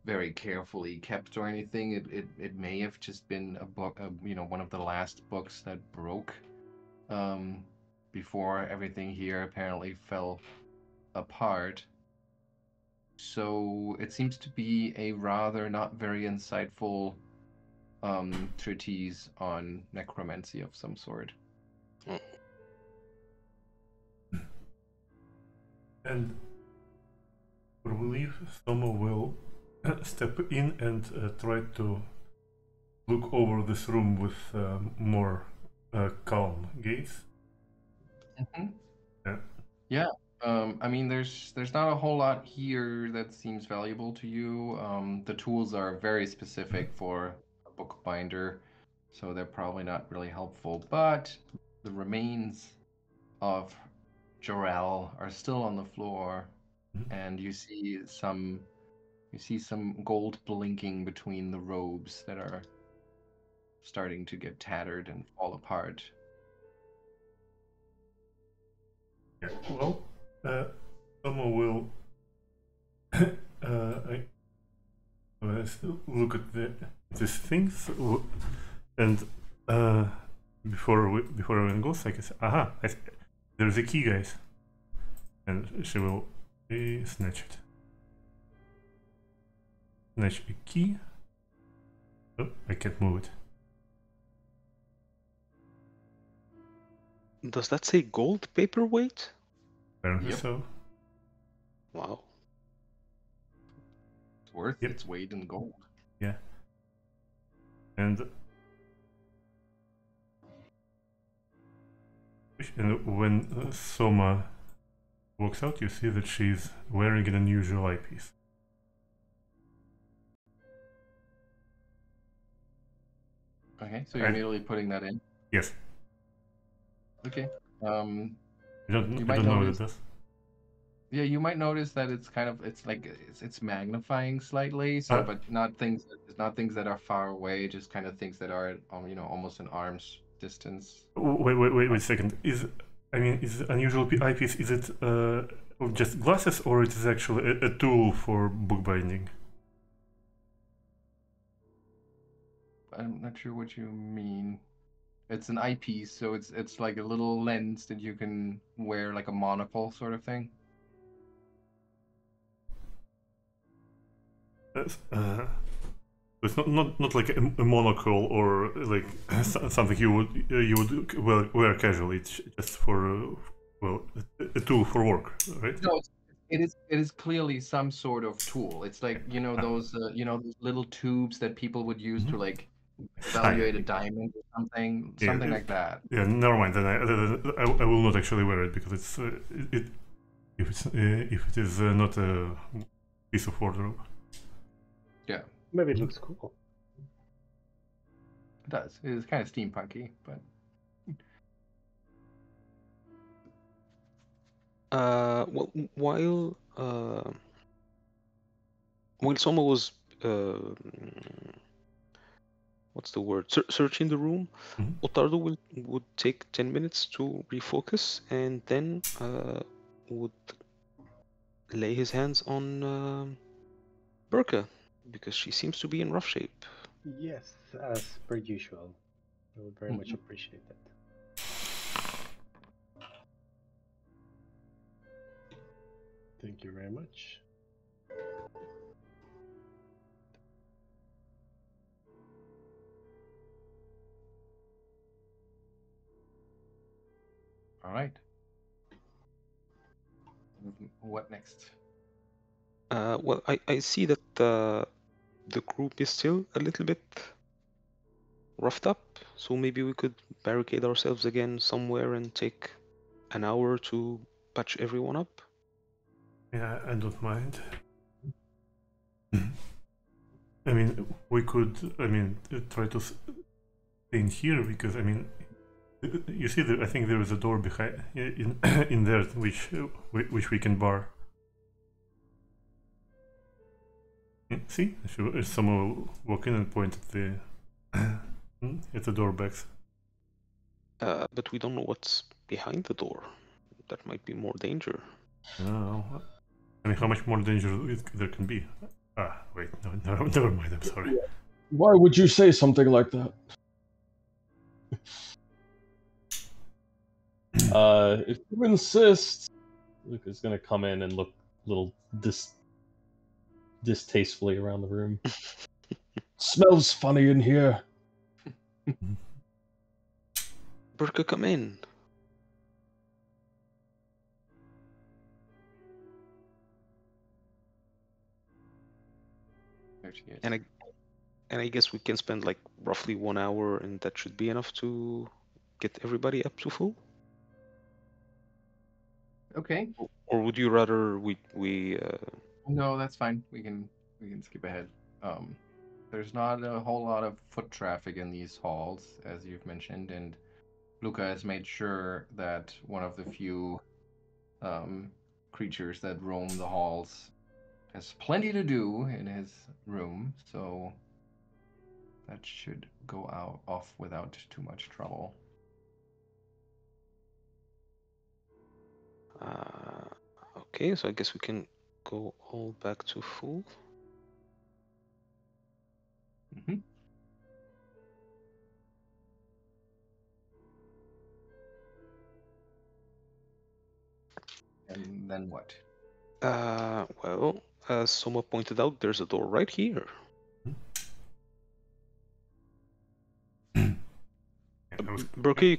[SPEAKER 1] very carefully kept or anything. It may have just been a book, one of the last books that broke um, before everything here apparently fell apart. So it seems to be a rather not very insightful treatise on necromancy of some sort.
[SPEAKER 5] And I believe Souma will step in and try to look over this room with more calm gaze.
[SPEAKER 1] Mm-hmm.
[SPEAKER 5] Yeah.
[SPEAKER 1] Yeah. I mean, there's not a whole lot here that seems valuable to you. The tools are very specific for a bookbinder, so they're probably not really helpful. But the remains of Jorel are still on the floor,
[SPEAKER 5] Mhm.
[SPEAKER 1] and you see some gold blinking between the robes that are starting to get tattered and fall apart.
[SPEAKER 5] Yeah. Well, Souma will I, look at these things and before everyone goes, I can say, "Aha! There's a key, guys," and she will snatch it. Snatch a key. Oh, I can't move it.
[SPEAKER 2] Does that say gold paperweight?
[SPEAKER 5] Apparently
[SPEAKER 1] Yep.
[SPEAKER 5] so.
[SPEAKER 2] Wow.
[SPEAKER 1] It's worth
[SPEAKER 5] Yep.
[SPEAKER 1] its weight in gold.
[SPEAKER 5] Yeah. And when Souma walks out, you see that she's wearing an unusual eyepiece.
[SPEAKER 1] Okay, so you're
[SPEAKER 5] And
[SPEAKER 1] immediately putting that in.
[SPEAKER 5] yes,
[SPEAKER 1] Okay.
[SPEAKER 5] you don't
[SPEAKER 1] You
[SPEAKER 5] you
[SPEAKER 1] might
[SPEAKER 5] don't know what it
[SPEAKER 1] notice.
[SPEAKER 5] does.
[SPEAKER 1] Yeah, you might notice that it's like it's magnifying slightly. So,
[SPEAKER 5] Uh,
[SPEAKER 1] but not things that are far away, just kind of things that are almost an arm's distance.
[SPEAKER 5] wait a second. Is unusual eyepiece? Is it just glasses, or it is actually a tool for bookbinding?
[SPEAKER 1] I'm not sure what you mean. It's an eyepiece, so it's like a little lens that you can wear like a monocle sort of thing.
[SPEAKER 5] Uh, it's not like a monocle or like something you would wear casually. It's just for a tool for work, right?
[SPEAKER 1] No, it is clearly some sort of tool. It's like those little tubes that people would use to
[SPEAKER 5] Mhm.
[SPEAKER 1] like
[SPEAKER 5] Ah, yeah,
[SPEAKER 1] evaluate a diamond or something
[SPEAKER 5] yeah,
[SPEAKER 1] like that.
[SPEAKER 5] yeah. Never mind. Then I will not actually wear it because it's if it is not a piece of wardrobe.
[SPEAKER 1] Yeah,
[SPEAKER 4] Maybe it looks cool.
[SPEAKER 1] it does. It is kind of steampunky, but
[SPEAKER 2] While Soma was what's the word? Searching the room,
[SPEAKER 5] Mhm.
[SPEAKER 2] Ottardo would take 10 minutes to refocus and then would lay his hands on Birke because she seems to be in rough shape.
[SPEAKER 4] Yes, as per usual. I would very much
[SPEAKER 1] Mhm.
[SPEAKER 4] appreciate that. Thank you very much.
[SPEAKER 1] all right. what next?
[SPEAKER 2] Well, I see that the group is still a little bit roughed up, so maybe we could barricade ourselves again somewhere and take an hour to patch everyone up.
[SPEAKER 5] Yeah, I don't mind. I mean, we could, try to stay in here because, you see, I think there is a door behind in there which we can bar. See, if someone will walk in and point at the door backs.
[SPEAKER 2] But we don't know what's behind the door. That might be more danger.
[SPEAKER 5] No, I mean, how much more danger there can be? Ah, wait, no, never mind. I'm sorry.
[SPEAKER 3] Why would you say something like that? If you insist, Lucca's gonna come in and look a little distastefully around the room. Smells funny in here.
[SPEAKER 2] Birke, come in.
[SPEAKER 1] There she is.
[SPEAKER 2] And I guess we can spend like roughly 1 hour, and that should be enough to get everybody up to full.
[SPEAKER 1] Okay.
[SPEAKER 2] Or would you rather we
[SPEAKER 1] No, that's fine. We can skip ahead. There's not a whole lot of foot traffic in these halls, as you've mentioned, and Lucca has made sure that one of the few creatures that roam the halls has plenty to do in his room, so that should go off without too much trouble.
[SPEAKER 2] Okay, so I guess we can go all back to full.
[SPEAKER 1] Mm-hmm. And then what?
[SPEAKER 2] Well, as Soma pointed out, there's a door right here. Birke, you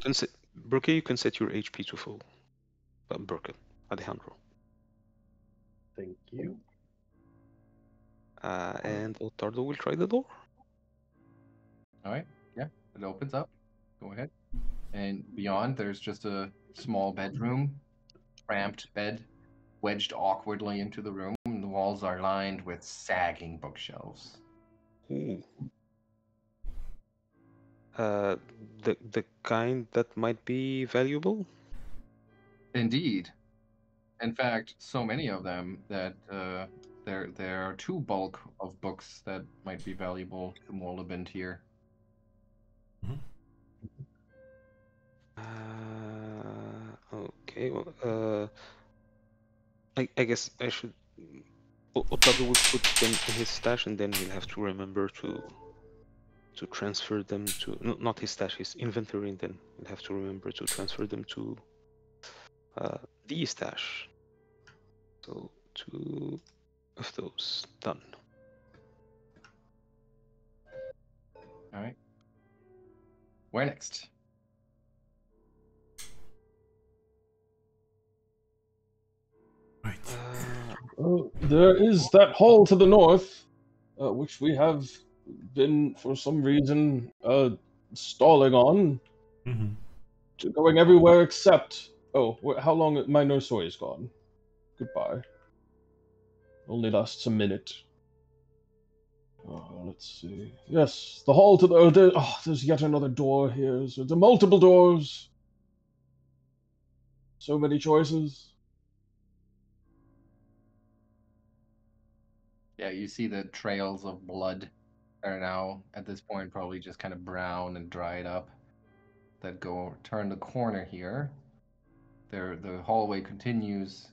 [SPEAKER 2] can set your HP to full. Birke, Alejandro.
[SPEAKER 4] Thank you.
[SPEAKER 2] And Ottardo will try the door.
[SPEAKER 1] All right. Yeah, it opens up. Go ahead. And beyond, there's just a small bedroom, cramped bed, wedged awkwardly into the room. The walls are lined with sagging bookshelves.
[SPEAKER 2] Ooh. The kind that might be valuable.
[SPEAKER 1] Indeed. In fact, so many of them that there are two bulk of books that might be valuable to Moldabend here.
[SPEAKER 2] Okay, well, I guess I should. Ottardo will put them in his stash, and then he'll have to remember to transfer them to not his stash, his inventory, and then he'll have to remember to transfer them to the stash. So 2 of those done.
[SPEAKER 1] All right. Where next?
[SPEAKER 5] Right.
[SPEAKER 3] There is that hall to the north, which we have been, for some reason, stalling on.
[SPEAKER 5] Mm-hmm.
[SPEAKER 3] To going everywhere except. Oh, how long? My Nosoi is gone. Goodbye. Only lasts a minute. Let's see. Yes, the hall to the. There's yet another door here. So there are multiple doors. So many choices.
[SPEAKER 1] Yeah, you see the trails of blood that are now, at this point, probably just kind of brown and dried up that turn the corner here. The hallway continues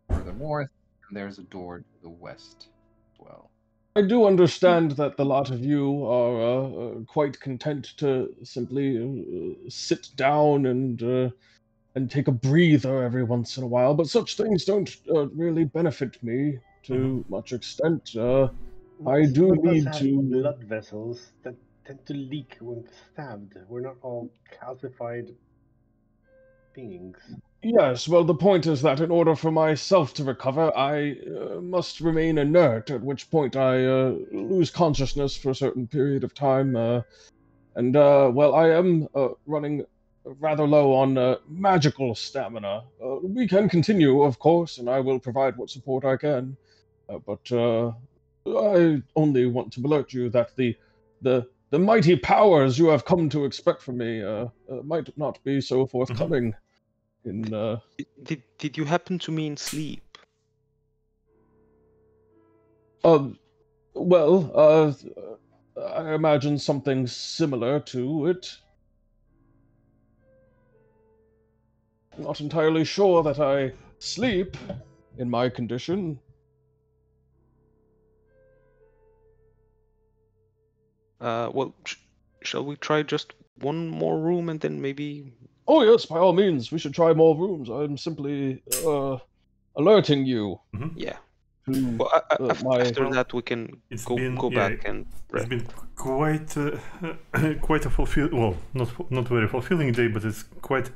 [SPEAKER 1] further north, and there's a door to the west as well.
[SPEAKER 3] I do understand that the lot of you are quite content to simply sit down and take a breather every once in a while, but such things don't really benefit me to much extent. I do
[SPEAKER 4] Some of us
[SPEAKER 3] need
[SPEAKER 4] have
[SPEAKER 3] to.
[SPEAKER 4] blood vessels that tend to leak when stabbed. We're not all calcified beings.
[SPEAKER 3] Yes, well, the point is that in order for myself to recover, I must remain inert, at which point I lose consciousness for a certain period of time. Well, I am running rather low on magical stamina. We can continue, of course, and I will provide what support I can. But I only want to alert you that the mighty powers you have come to expect from me might not be so forthcoming. In
[SPEAKER 2] Did you happen to mean sleep?
[SPEAKER 3] um, well, I imagine something similar to it. Not entirely sure that I sleep in my condition.
[SPEAKER 2] Well, shall we try just one more room and then maybe?
[SPEAKER 3] Oh yes, by all means, we should try more rooms. I'm simply alerting you
[SPEAKER 2] Yeah.
[SPEAKER 3] to
[SPEAKER 2] Well,
[SPEAKER 3] my.
[SPEAKER 2] after that we can
[SPEAKER 5] It's
[SPEAKER 2] go
[SPEAKER 5] been
[SPEAKER 2] back and
[SPEAKER 5] it's
[SPEAKER 2] rest.
[SPEAKER 5] been quite quite a well, not very fulfilling day, but it's quite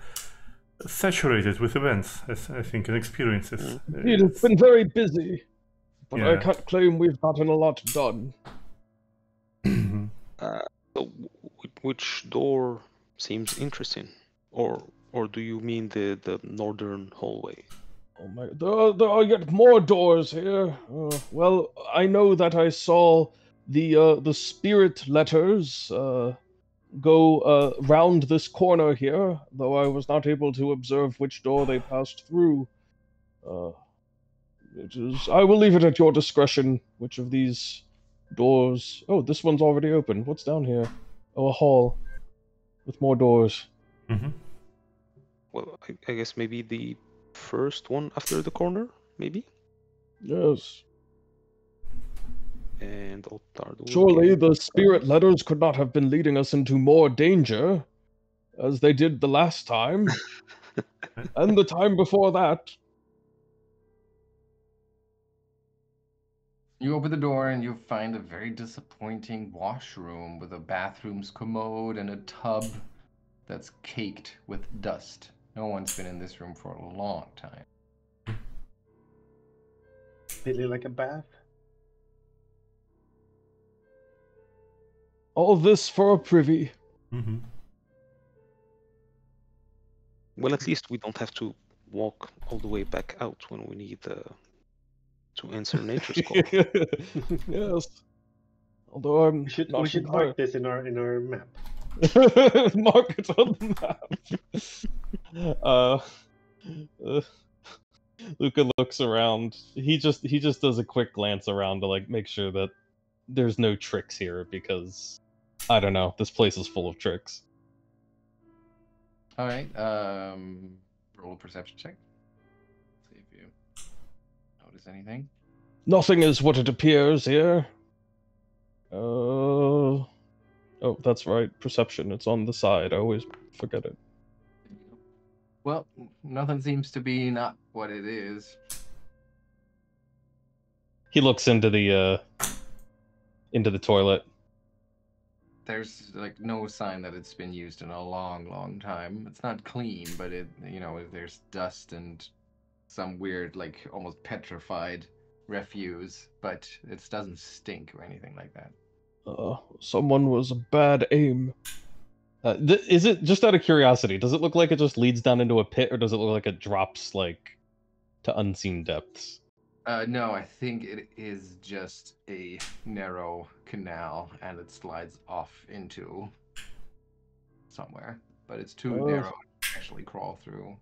[SPEAKER 5] saturated with events, as I think, and experiences.
[SPEAKER 3] It's been very busy, but I
[SPEAKER 5] Yeah.
[SPEAKER 3] can't claim we've gotten a lot done.
[SPEAKER 2] So which door seems interesting, or do you mean the northern hallway?
[SPEAKER 3] Oh my! There are yet more doors here. Well, I know that I saw the spirit letters go round this corner here, though I was not able to observe which door they passed through. Uh, I will leave it at your discretion which of these doors. Oh, this one's already open. What's down here? Oh, a hall with more doors.
[SPEAKER 2] Well, I guess maybe the first one after the corner, maybe.
[SPEAKER 3] Yes.
[SPEAKER 2] And Ottardo will
[SPEAKER 3] Surely
[SPEAKER 2] give
[SPEAKER 3] the spirit letters could not have been leading us into more danger, as they did the last time, and the time before that.
[SPEAKER 1] You open the door and you find a very disappointing washroom with a bathroom's commode and a tub that's caked with dust. No one's been in this room for a long time.
[SPEAKER 4] Really like a bath?
[SPEAKER 3] All this for a privy.
[SPEAKER 2] Well, at least we don't have to walk all the way back out when we need to answer nature's call.
[SPEAKER 3] Yes. Although I'm
[SPEAKER 4] We should
[SPEAKER 3] not
[SPEAKER 4] mark this in our map.
[SPEAKER 3] mark it on the map. Lucca looks around. He just does a quick glance around to like make sure that there's no tricks here, because I don't know, this place is full of tricks.
[SPEAKER 1] All right. Roll a perception check. See if you notice anything.
[SPEAKER 3] Nothing is what it appears here. Oh, that's right. Perception. It's on the side. I always forget it.
[SPEAKER 1] Well, nothing seems to be not what it is.
[SPEAKER 3] He looks into the toilet.
[SPEAKER 1] There's like no sign that it's been used in a long, long time. It's not clean, but there's dust and some weird, like almost petrified refuse, but it doesn't stink or anything like that.
[SPEAKER 3] Someone was a bad aim. Is it, just out of curiosity, does it look like it just leads down into a pit, or does it look like it drops like to unseen depths?
[SPEAKER 1] No, I think it is just a narrow canal and it slides off into somewhere, but it's too narrow to actually crawl through.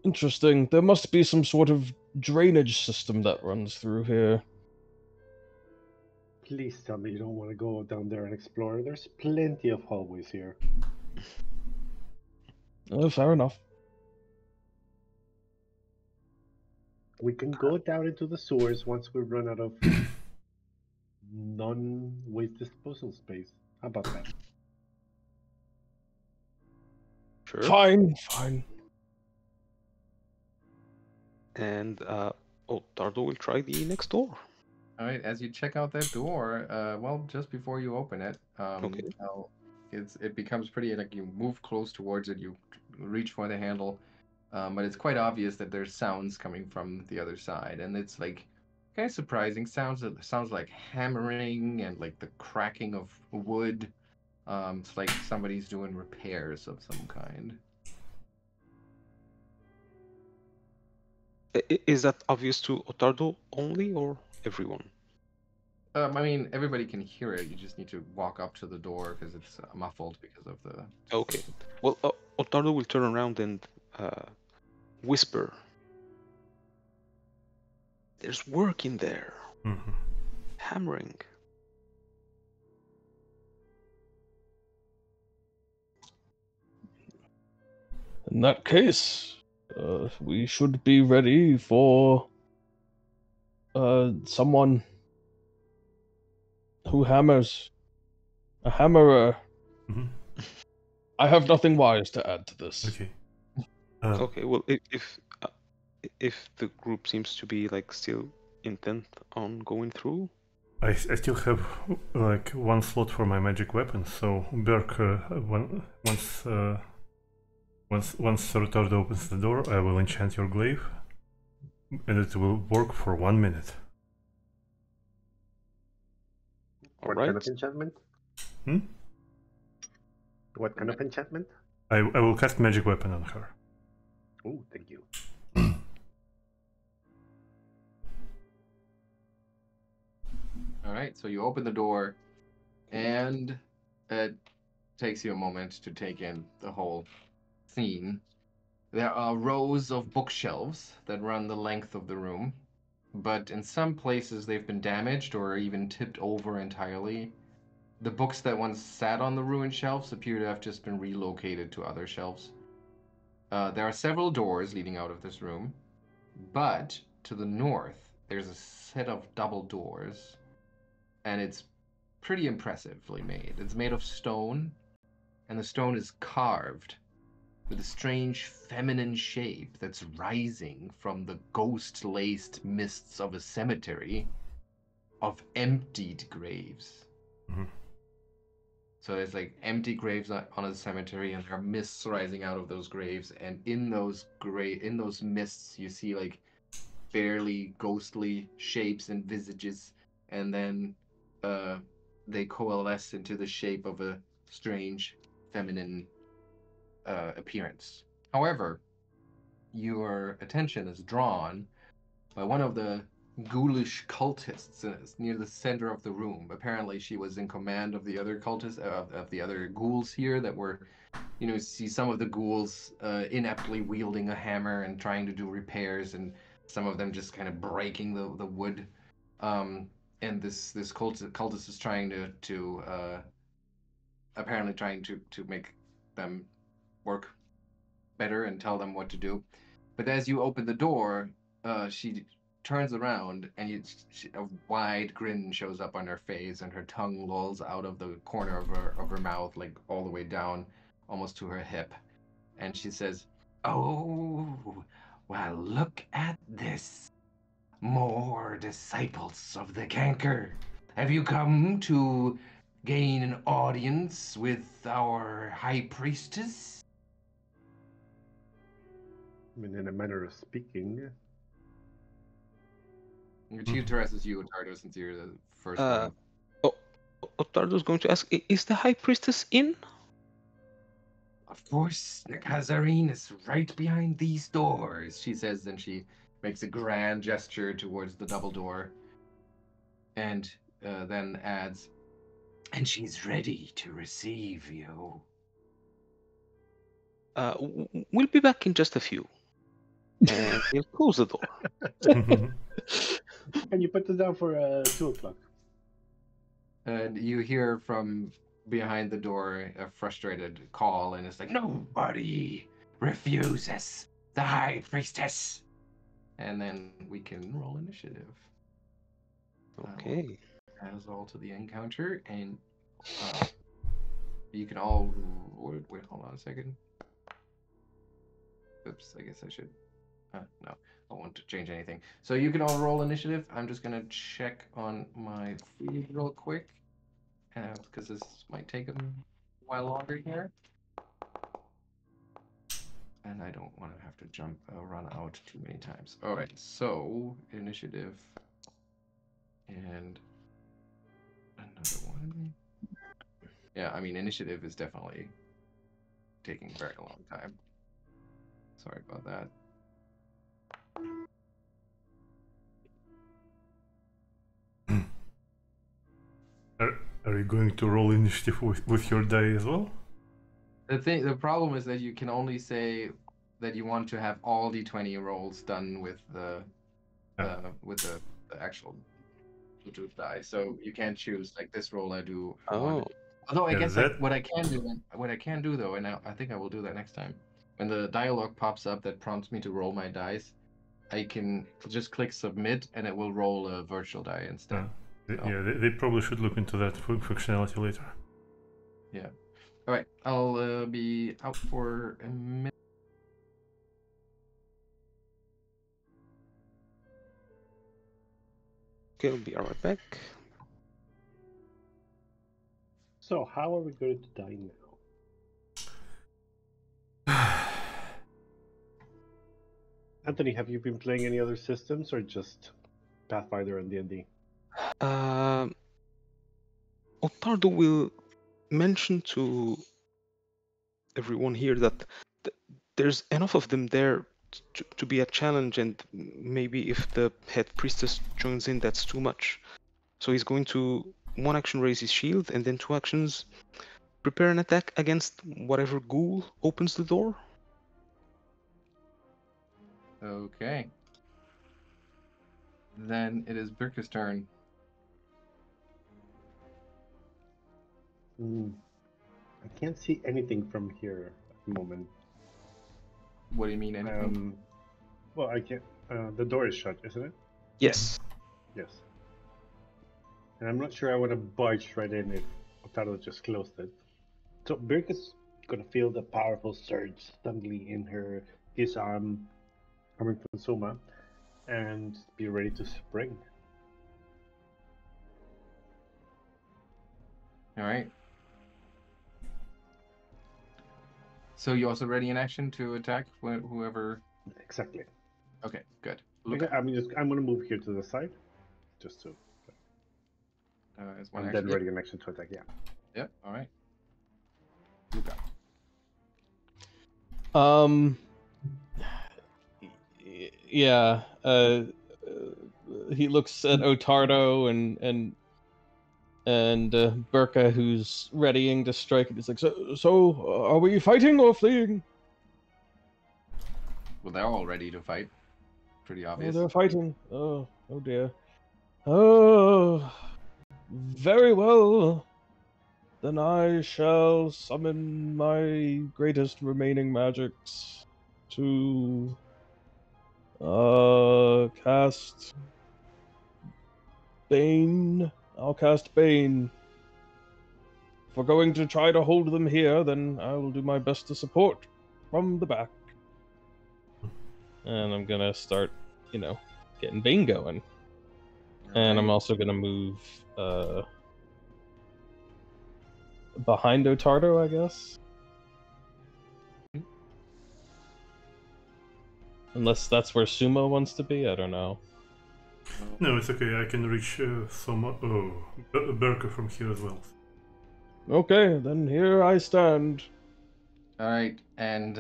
[SPEAKER 3] Interesting. There must be some sort of drainage system that runs through here.
[SPEAKER 4] Please tell me you don't want to go down there and explore. There's plenty of hallways here.
[SPEAKER 3] Fair enough.
[SPEAKER 4] We can go down into the sewers once we run out of non-waste disposal space. How about that?
[SPEAKER 2] Sure.
[SPEAKER 3] Fine.
[SPEAKER 2] And Ottardo will try the next door.
[SPEAKER 1] All right, as you check out that door, well, just before you open it,
[SPEAKER 2] Okay.
[SPEAKER 1] it becomes pretty, like, you move close towards it, you reach for the handle, But it's quite obvious that there's sounds coming from the other side, and it's like kind of surprising sounds. It sounds like hammering and like the cracking of wood. It's like somebody's doing repairs of some kind.
[SPEAKER 2] Is that obvious to Ottardo only or everyone?
[SPEAKER 1] I mean, everybody can hear it. You just need to walk up to the door because it's muffled because of the.
[SPEAKER 2] Okay. Well, Ottardo will turn around and whisper. There's work in there.
[SPEAKER 5] Mm-hmm.
[SPEAKER 2] Hammering.
[SPEAKER 3] In that case, we should be ready for someone who hammers. A hammerer.
[SPEAKER 5] Mm-hmm.
[SPEAKER 3] I have nothing wise to add to this.
[SPEAKER 5] Okay.
[SPEAKER 2] Okay. Well, if the group seems to be like still intent on going through,
[SPEAKER 5] I still have like one slot for my magic weapon, so Birke, once Ottardo opens the door, I will enchant your glaive, and it will work for 1 minute.
[SPEAKER 2] all
[SPEAKER 4] What
[SPEAKER 2] right.
[SPEAKER 4] kind of enchantment?
[SPEAKER 5] Hmm?
[SPEAKER 4] What kind of enchantment?
[SPEAKER 5] I will cast magic weapon on her.
[SPEAKER 4] Oh, thank you.
[SPEAKER 1] All right, so you open the door, and it takes you a moment to take in the whole scene. There are rows of bookshelves that run the length of the room, but in some places they've been damaged or even tipped over entirely. The books that once sat on the ruined shelves appear to have just been relocated to other shelves. There are several doors leading out of this room, but to the north, there's a set of double doors, and it's pretty impressively made. It's made of stone, and the stone is carved with a strange feminine shape that's rising from the ghost-laced mists of a cemetery of emptied graves.
[SPEAKER 5] Mhm.
[SPEAKER 1] So there's like empty graves on a cemetery, and there are mists rising out of those graves, and in those mists, you see like barely ghostly shapes and visages, and then they coalesce into the shape of a strange feminine appearance. However, your attention is drawn by one of the ghoulish cultists near the center of the room. Apparently, she was in command of the other cultists, of the other ghouls here that were, see some of the ghouls ineptly wielding a hammer and trying to do repairs, and some of them just kind of breaking the wood. And this cultist is trying to apparently trying to make them work better and tell them what to do. But as you open the door, she turns around, and a wide grin shows up on her face, and her tongue lolls out of the corner of her mouth, like all the way down, almost to her hip. And she says, "Oh, well, look at this. More disciples of the canker. Have you come to gain an audience with our high priestess?"
[SPEAKER 4] I mean, in a manner of speaking.
[SPEAKER 1] She addresses you, Ottardo, since you're the first
[SPEAKER 2] Uh,
[SPEAKER 1] one.
[SPEAKER 2] Ottardo's going to ask, is the high priestess in?
[SPEAKER 1] Of course, Nakazarine is right behind these doors, she says, and she makes a grand gesture towards the double door, and then adds, "And she's ready to receive you."
[SPEAKER 2] We'll be back in just a few. And he'll close the door.
[SPEAKER 4] And you put this down for 2 o'clock.
[SPEAKER 1] And you hear from behind the door a frustrated call, and it's like, "Nobody refuses the high priestess." And then we can roll initiative.
[SPEAKER 2] Okay.
[SPEAKER 1] As all to the encounter, and you can all wait. Hold on a second. Oops, I guess I should. No, I won't change anything. So you can all roll initiative. I'm just gonna check on my feed real quick, because this might take a while longer here. And I don't want to have to run out too many times. All right, so initiative and another one. Yeah, I mean, initiative is definitely taking a very long time. Sorry about that.
[SPEAKER 5] Are you going to roll initiative with your die as well?
[SPEAKER 1] The problem is that you can only say that you want to have all d20 rolls done with the actual Bluetooth die. So you can't choose like this roll I do.
[SPEAKER 2] Oh,
[SPEAKER 1] Although I
[SPEAKER 5] Yeah,
[SPEAKER 1] guess
[SPEAKER 5] that-
[SPEAKER 1] what I can do though, and I think I will do that next time. When the dialogue pops up that prompts me to roll my dice, I can just click submit and it will roll a virtual die instead.
[SPEAKER 5] Yeah, they probably should look into that functionality later.
[SPEAKER 1] Yeah. All right. I'll be out for a minute.
[SPEAKER 2] okay, I'll be right back.
[SPEAKER 4] So, how are we going to die now? Anthony, have you been playing any other systems or just Pathfinder and D&D?
[SPEAKER 2] Ottardo will mention to everyone here that there's enough of them there to be a challenge, and maybe if the head priestess joins in, that's too much. So he's going to 1 action raise his shield, and then 2 actions prepare an attack against whatever ghoul opens the door.
[SPEAKER 1] Okay. Then it is Birke's turn.
[SPEAKER 4] I can't see anything from here at the moment.
[SPEAKER 1] What do you mean anything?
[SPEAKER 4] Well, I can't. The door is shut, isn't it?
[SPEAKER 2] Yes.
[SPEAKER 4] Yes. And I'm not sure I want to barge right in if Ottardo just closed it. So Birke's gonna feel the powerful surge suddenly in his arm coming from Souma, and be ready to spring.
[SPEAKER 1] All right. So you also ready in action to attack whoever?
[SPEAKER 4] Exactly.
[SPEAKER 1] Okay, good.
[SPEAKER 4] Okay, I'm gonna move here to the side, just to.
[SPEAKER 1] As one
[SPEAKER 4] And
[SPEAKER 1] action.
[SPEAKER 4] then ready an action to attack. Yeah.
[SPEAKER 1] Yep. All right. Lucca.
[SPEAKER 3] Yeah. He looks at Ottardo and Birke, who's readying to strike. He's like, so are we fighting or fleeing?
[SPEAKER 1] Well, they're all ready to fight. Pretty
[SPEAKER 3] Oh,
[SPEAKER 1] obvious.
[SPEAKER 3] they're fighting. Oh dear. Oh, very well. Then I shall summon my greatest remaining magics to cast Bane. I'll cast Bane. If we're going to try to hold them here, then I will do my best to support from the back. And I'm gonna start, getting Bane going. And I'm also gonna move behind Ottardo, I guess. Unless that's where Sumo wants to be, I don't know.
[SPEAKER 5] No, it's okay. I can reach Birke from here as well.
[SPEAKER 3] Okay, then here I stand.
[SPEAKER 1] All right, and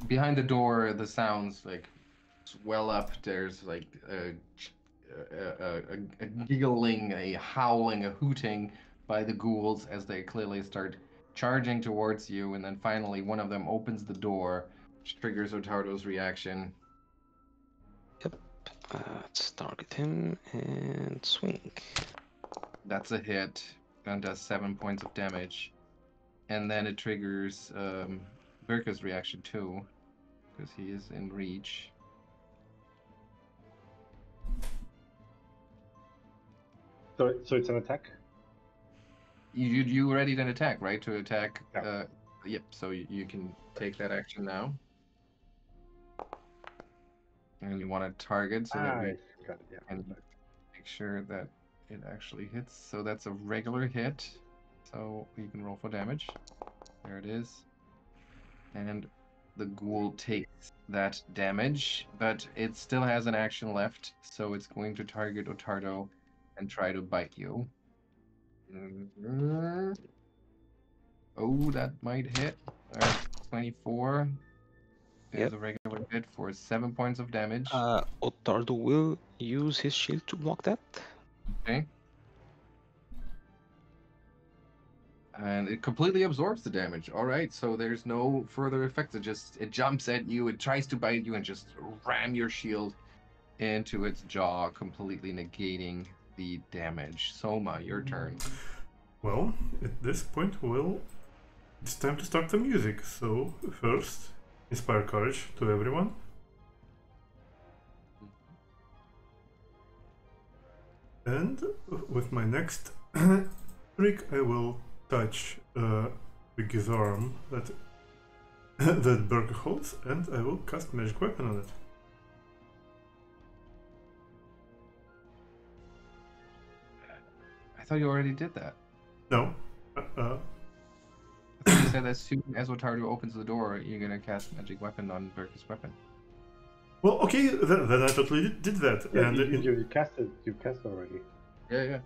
[SPEAKER 1] behind the door, the sounds like swell up. There's like a giggling, a howling, a hooting by the ghouls as they clearly start charging towards you, and then finally one of them opens the door, which triggers Ottardo's reaction.
[SPEAKER 2] Yep. Let's target him and swing.
[SPEAKER 1] That's a hit and does 7 points of damage. And then it triggers Birke's reaction too, because he is in reach.
[SPEAKER 4] So it's an attack.
[SPEAKER 1] You ready to attack, right? To attack.
[SPEAKER 4] Yeah.
[SPEAKER 1] Yep. So you can take that action now. And you want to target so that we
[SPEAKER 4] Got it, yeah.
[SPEAKER 1] can make sure that it actually hits. So that's a regular hit. So you can roll for damage. There it is. And the ghoul takes that damage, but it still has an action left, so it's going to target Ottardo and try to bite you. Oh, that might hit. All right, 24 is
[SPEAKER 2] Yep.
[SPEAKER 1] a regular hit for 7 points of damage.
[SPEAKER 2] Ottardo will use his shield to block that.
[SPEAKER 1] Okay. And it completely absorbs the damage. All right, so there's no further effects. It jumps at you, it tries to bite you, and just ram your shield into its jaw, completely negating the damage. Soma, your turn.
[SPEAKER 5] Well, at this point, it's time to start the music. So first, inspire courage to everyone. And with my next trick, I will touch Birke's arm that that Birke holds, and I will cast magic weapon on it.
[SPEAKER 1] I thought you already did that.
[SPEAKER 5] No.
[SPEAKER 1] I thought you said as soon as Ottardo opens the door, you're gonna cast magic weapon on Birke's weapon.
[SPEAKER 5] Well, okay, then I totally did that.
[SPEAKER 4] Yeah,
[SPEAKER 5] And
[SPEAKER 4] you cast it. You cast it already.
[SPEAKER 1] Yeah.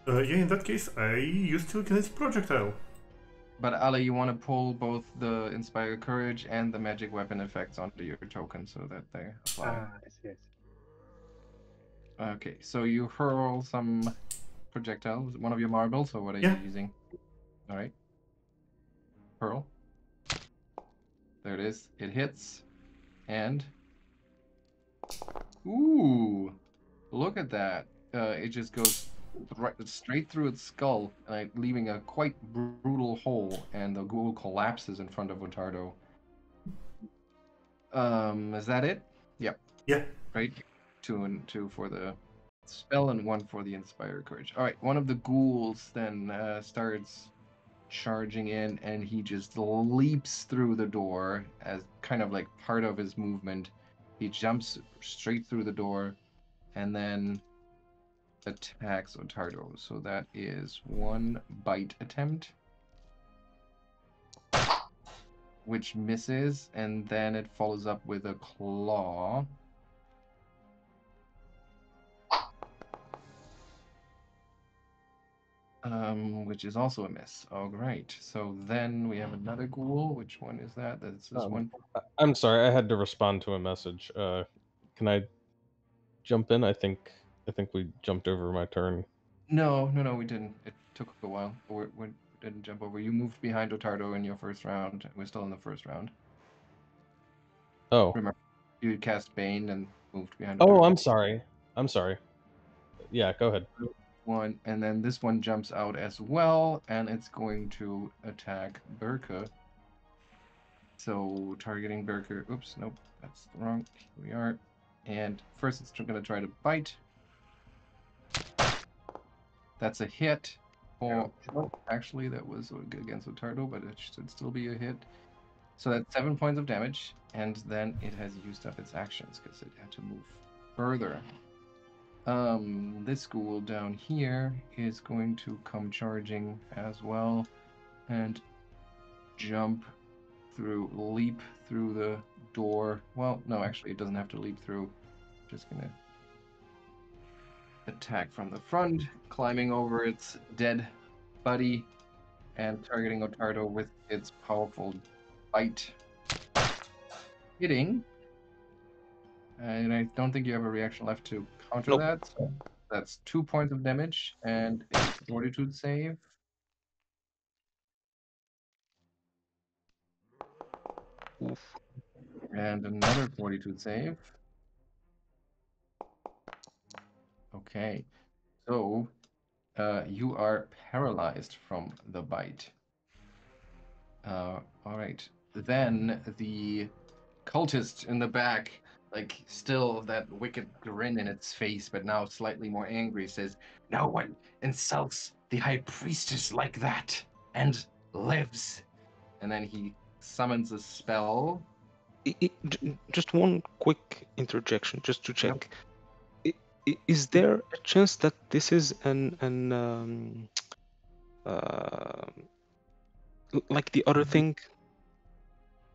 [SPEAKER 5] yeah, in that case, I use telekinetic projectile.
[SPEAKER 1] But Ali, you want to pull both the Inspire Courage and the magic weapon effects onto your token so that they apply.
[SPEAKER 4] I see.
[SPEAKER 1] Okay, so you hurl some projectiles. One of your marbles, or what are you using? All right. Hurl. There it is. It hits. And... Ooh! Look at that. It just goes straight through its skull, leaving a quite brutal hole, and the ghoul collapses in front of Ottardo. Is that it? Yep.
[SPEAKER 5] Yeah.
[SPEAKER 1] Right? Two for the spell and one for the Inspire Courage. All right, one of the ghouls then starts charging in, and he just leaps through the door as kind of like part of his movement. He jumps straight through the door, and then attacks Ottardo. So that is one bite attempt, which misses, and then it follows up with a claw. Which is also a miss. All right. So then we have another ghoul. Which one is that? That's this one.
[SPEAKER 3] I'm sorry, I had to respond to a message. Can I jump in? I think we jumped over my turn.
[SPEAKER 1] No, we didn't. It took a while. We didn't jump over. You moved behind Ottardo in your first round. We're still in the first round.
[SPEAKER 3] Oh.
[SPEAKER 1] Remember, you cast Bane and moved behind
[SPEAKER 3] Oh,
[SPEAKER 1] Ottardo.
[SPEAKER 3] I'm sorry. Yeah, go ahead.
[SPEAKER 1] One, and then this one jumps out as well, and it's going to attack Birke. So targeting Birke. Oops, nope, that's wrong. Here we are. And first it's going to try to bite. That's a hit. Oh, actually, that was against Ottardo, but it should still be a hit. So that's 7 points of damage, and then it has used up its actions because it had to move further. This ghoul down here is going to come charging as well, and leap through the door. Well, no, actually, it doesn't have to leap through. Just gonna attack from the front, climbing over its dead buddy, and targeting Ottardo with its powerful bite. Hitting. And I don't think you have a reaction left to counter that. So that's 2 points of damage and a fortitude save. Oof. And another fortitude save. Okay. So you are paralyzed from the bite. All right. Then the cultist in the back, like still that wicked grin in its face, but now slightly more angry, says, "No one insults the high priestess like that and lives." And then he summons a spell.
[SPEAKER 2] Just one quick interjection, just to check. Is there a chance that this is like the other thing?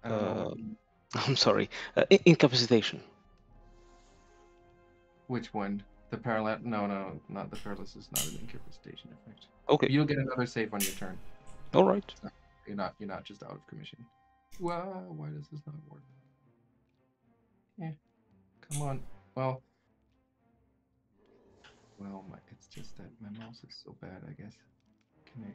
[SPEAKER 1] I don't know
[SPEAKER 2] I'm sorry. Incapacitation.
[SPEAKER 1] which one. The paralysis? No, not the paralysis. Is not an incapacitation effect.
[SPEAKER 2] Okay.
[SPEAKER 1] You'll get another save on your turn.
[SPEAKER 2] All right.
[SPEAKER 1] You're not just out of commission. Wow, why does this not work? Yeah, come on. Well, it's just that my mouse is so bad. I guess. Can I?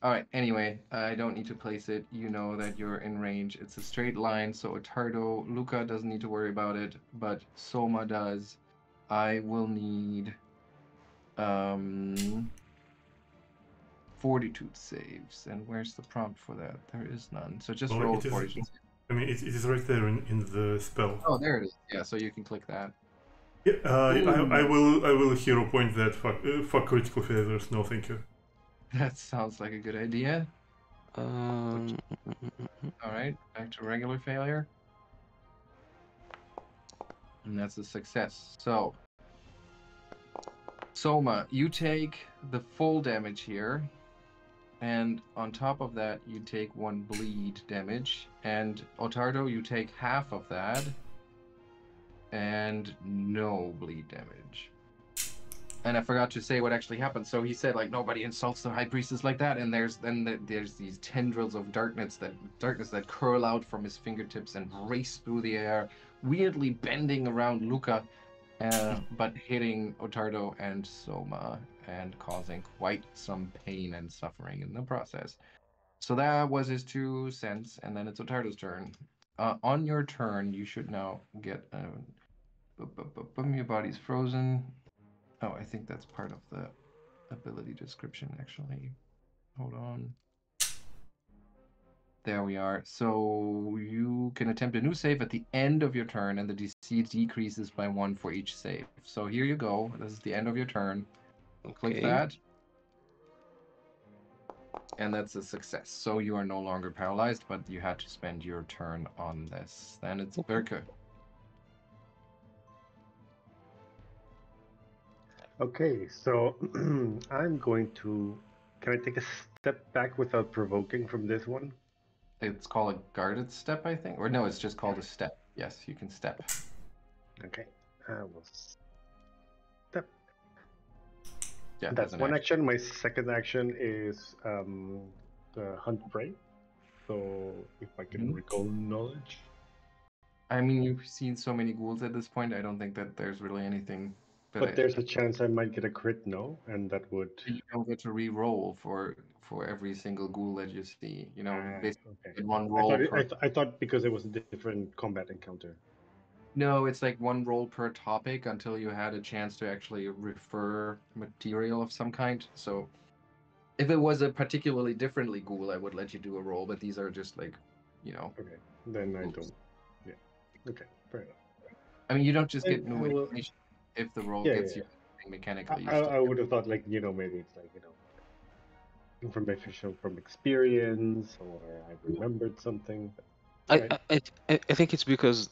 [SPEAKER 1] All right. Anyway, I don't need to place it. You know that you're in range. It's a straight line, so Ottardo, Lucca doesn't need to worry about it, but Souma does. I will need fortitude saves. And where's the prompt for that? There is none. So just
[SPEAKER 5] Well,
[SPEAKER 1] roll
[SPEAKER 5] it is-
[SPEAKER 1] fortitude.
[SPEAKER 5] I mean, it is right there in the spell.
[SPEAKER 1] Oh, there it is. Yeah, so you can click that.
[SPEAKER 5] Yeah, I will hero point that. Fuck critical failures. No, thank you.
[SPEAKER 1] That sounds like a good idea.
[SPEAKER 2] Um,
[SPEAKER 1] All right, back to regular failure. And that's a success. So, Souma, you take the full damage here. And on top of that, you take 1 bleed damage. And Ottardo, you take half of that. And no bleed damage. And I forgot to say what actually happened. So he said, like, nobody insults the high priestess like that. And there's these tendrils of darkness that curl out from his fingertips and race through the air, weirdly bending around Lucca, but hitting Ottardo and Souma and causing quite some pain and suffering in the process. So that was his 2 cents, and then it's Ottardo's turn. On your turn, you should now get your body's frozen. Oh, I think that's part of the ability description, actually. Hold on. There we are. So you can attempt a new save at the end of your turn, and the DC decreases by 1 for each save. So here you go. This is the end of your turn. Click
[SPEAKER 2] okay.
[SPEAKER 1] that. And that's a success. So you are no longer paralyzed, but you had to spend your turn on this. Then it's Birke.
[SPEAKER 4] Okay, so I'm going to. Can I take a step back without provoking from this one?
[SPEAKER 1] It's called a guarded step, I think. Or no, it's just called a step. Yes, you can step.
[SPEAKER 4] Okay, I will step.
[SPEAKER 1] Yeah,
[SPEAKER 4] That's
[SPEAKER 1] an
[SPEAKER 4] one action. My second action is hunt prey. So if I can recall knowledge.
[SPEAKER 1] I mean, you've seen so many ghouls at this point. I don't think that there's really anything.
[SPEAKER 4] But there's a chance I might get a crit, no? And that would.
[SPEAKER 1] You don't get to re-roll for every single ghoul that you see. You know, basically
[SPEAKER 4] Okay.
[SPEAKER 1] one roll per.
[SPEAKER 4] I thought because it was a different combat encounter.
[SPEAKER 1] No, it's like 1 roll per topic until you had a chance to actually refer material of some kind. So, if it was a particularly differently ghoul, I would let you do a roll. But these are just like, you know.
[SPEAKER 4] Okay, then I
[SPEAKER 1] ghouls.
[SPEAKER 4] don't. Yeah. Okay, fair enough.
[SPEAKER 1] I mean, you don't just get
[SPEAKER 4] I
[SPEAKER 1] new
[SPEAKER 4] will-
[SPEAKER 1] information if the roll
[SPEAKER 4] Yeah,
[SPEAKER 1] gets
[SPEAKER 4] yeah,
[SPEAKER 1] you mechanically. You
[SPEAKER 4] I
[SPEAKER 1] still
[SPEAKER 4] would have thought like maybe it's like information from experience or I remembered something. But,
[SPEAKER 2] I think it's because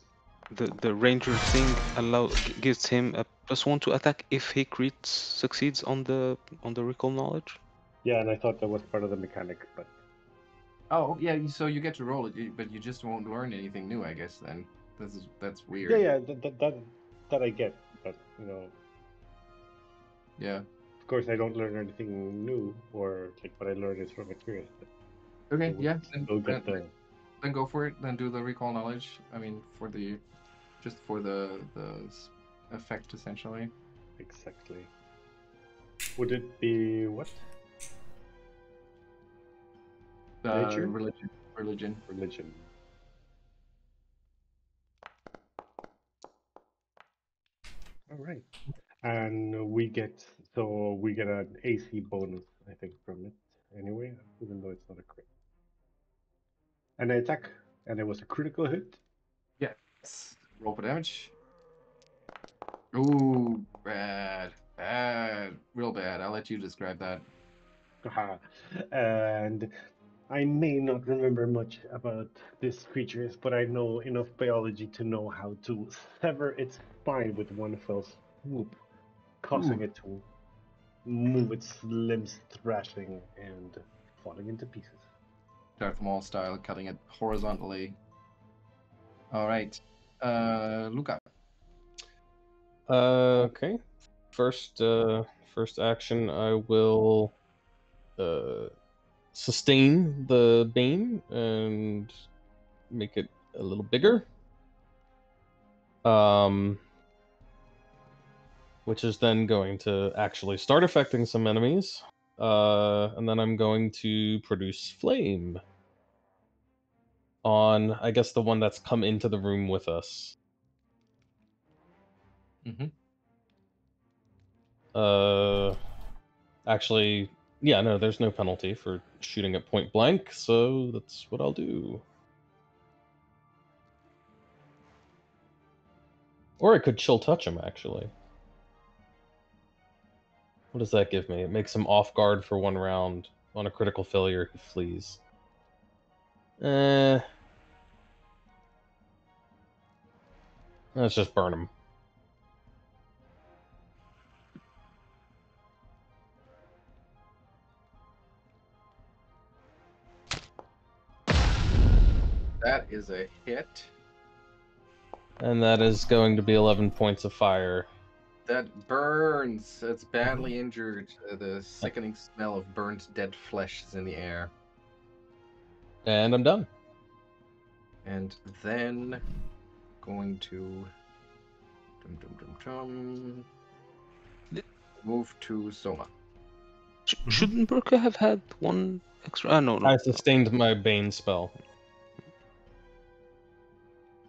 [SPEAKER 2] the ranger thing gives him a +1 to attack if he succeeds on the recall knowledge.
[SPEAKER 4] yeah, and I thought that was part of the mechanic, but
[SPEAKER 1] Oh yeah, so you get to roll it, but you just won't learn anything new, I guess. Then that's weird.
[SPEAKER 4] yeah, that I get, but
[SPEAKER 1] Yeah.
[SPEAKER 4] of course I don't learn anything new, or like what I learned is from experience. But
[SPEAKER 1] Okay.
[SPEAKER 4] it would
[SPEAKER 1] Yeah.
[SPEAKER 4] still get the
[SPEAKER 1] Then go for it. Then do the recall knowledge. I mean, for the effect essentially.
[SPEAKER 4] exactly. Would it be what? Nature?
[SPEAKER 1] Religion.
[SPEAKER 4] Religion. All right. And we get an AC bonus, I think, from it anyway, even though it's not a crit. And I attack, and it was a critical hit.
[SPEAKER 1] Yes. Roll for damage. Ooh, bad, real bad. I'll let you describe that.
[SPEAKER 4] Haha. And I may not remember much about this creature, but I know enough biology to know how to sever its spine with one fell swoop, causing it to move its limbs thrashing and falling into pieces.
[SPEAKER 1] Darth Maul style, cutting it horizontally. All right, Lucca.
[SPEAKER 3] Okay. First action, I will sustain the bane and make it a little bigger. Which is then going to actually start affecting some enemies. And then I'm going to produce flame on, I guess, the one that's come into the room with us.
[SPEAKER 1] Mm-hmm.
[SPEAKER 3] Actually, yeah, no, there's no penalty for shooting at point blank, so that's what I'll do. Or I could chill touch him, actually. What does that give me? It makes him off guard for 1 round. On a critical failure, he flees. Let's just burn him.
[SPEAKER 1] That is a hit.
[SPEAKER 3] And that is going to be 11 points of fire.
[SPEAKER 1] That burns. It's badly injured. The sickening smell of burnt dead flesh is in the air.
[SPEAKER 3] And I'm done.
[SPEAKER 1] And then going to move to Soma.
[SPEAKER 2] Shouldn't Birke have had 1 extra? No.
[SPEAKER 3] I sustained my Bane spell.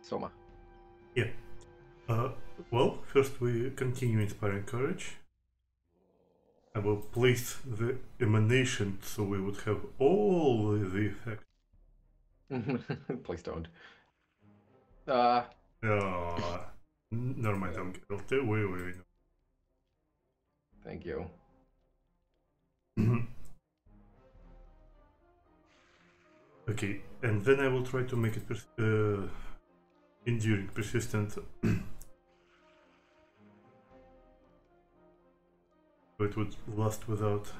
[SPEAKER 1] Soma.
[SPEAKER 5] Yeah. Well, first we continue inspiring courage. I will place the emanation so we would have all the effect.
[SPEAKER 1] Please don't.
[SPEAKER 5] Never mind, I'll tell wait.
[SPEAKER 1] Thank you.
[SPEAKER 5] Okay, and then I will try to make it enduring, persistent. So it would last without...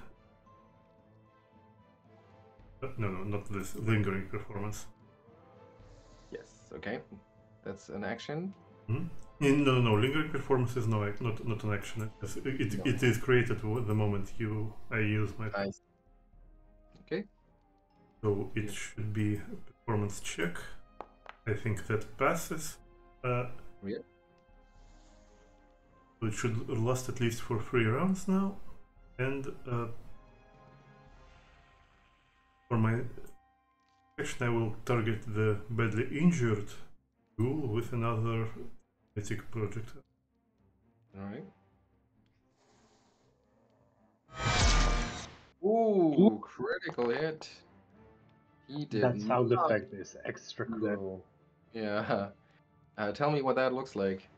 [SPEAKER 5] No, not this. Lingering performance.
[SPEAKER 1] Yes, okay. That's an action.
[SPEAKER 5] No. Lingering performance is not an action. It is created the moment I use my...
[SPEAKER 1] Nice. Okay.
[SPEAKER 5] So it should be a performance check. I think that passes.
[SPEAKER 1] Yeah.
[SPEAKER 5] So it should last at least for 3 rounds now. And for my action, I will target the badly injured ghoul with another mythic projectile.
[SPEAKER 1] Alright. Ooh, critical hit. He did
[SPEAKER 4] That sound
[SPEAKER 1] not
[SPEAKER 4] effect is extra
[SPEAKER 1] do that.
[SPEAKER 4] cool.
[SPEAKER 1] Yeah. Tell me what that looks like.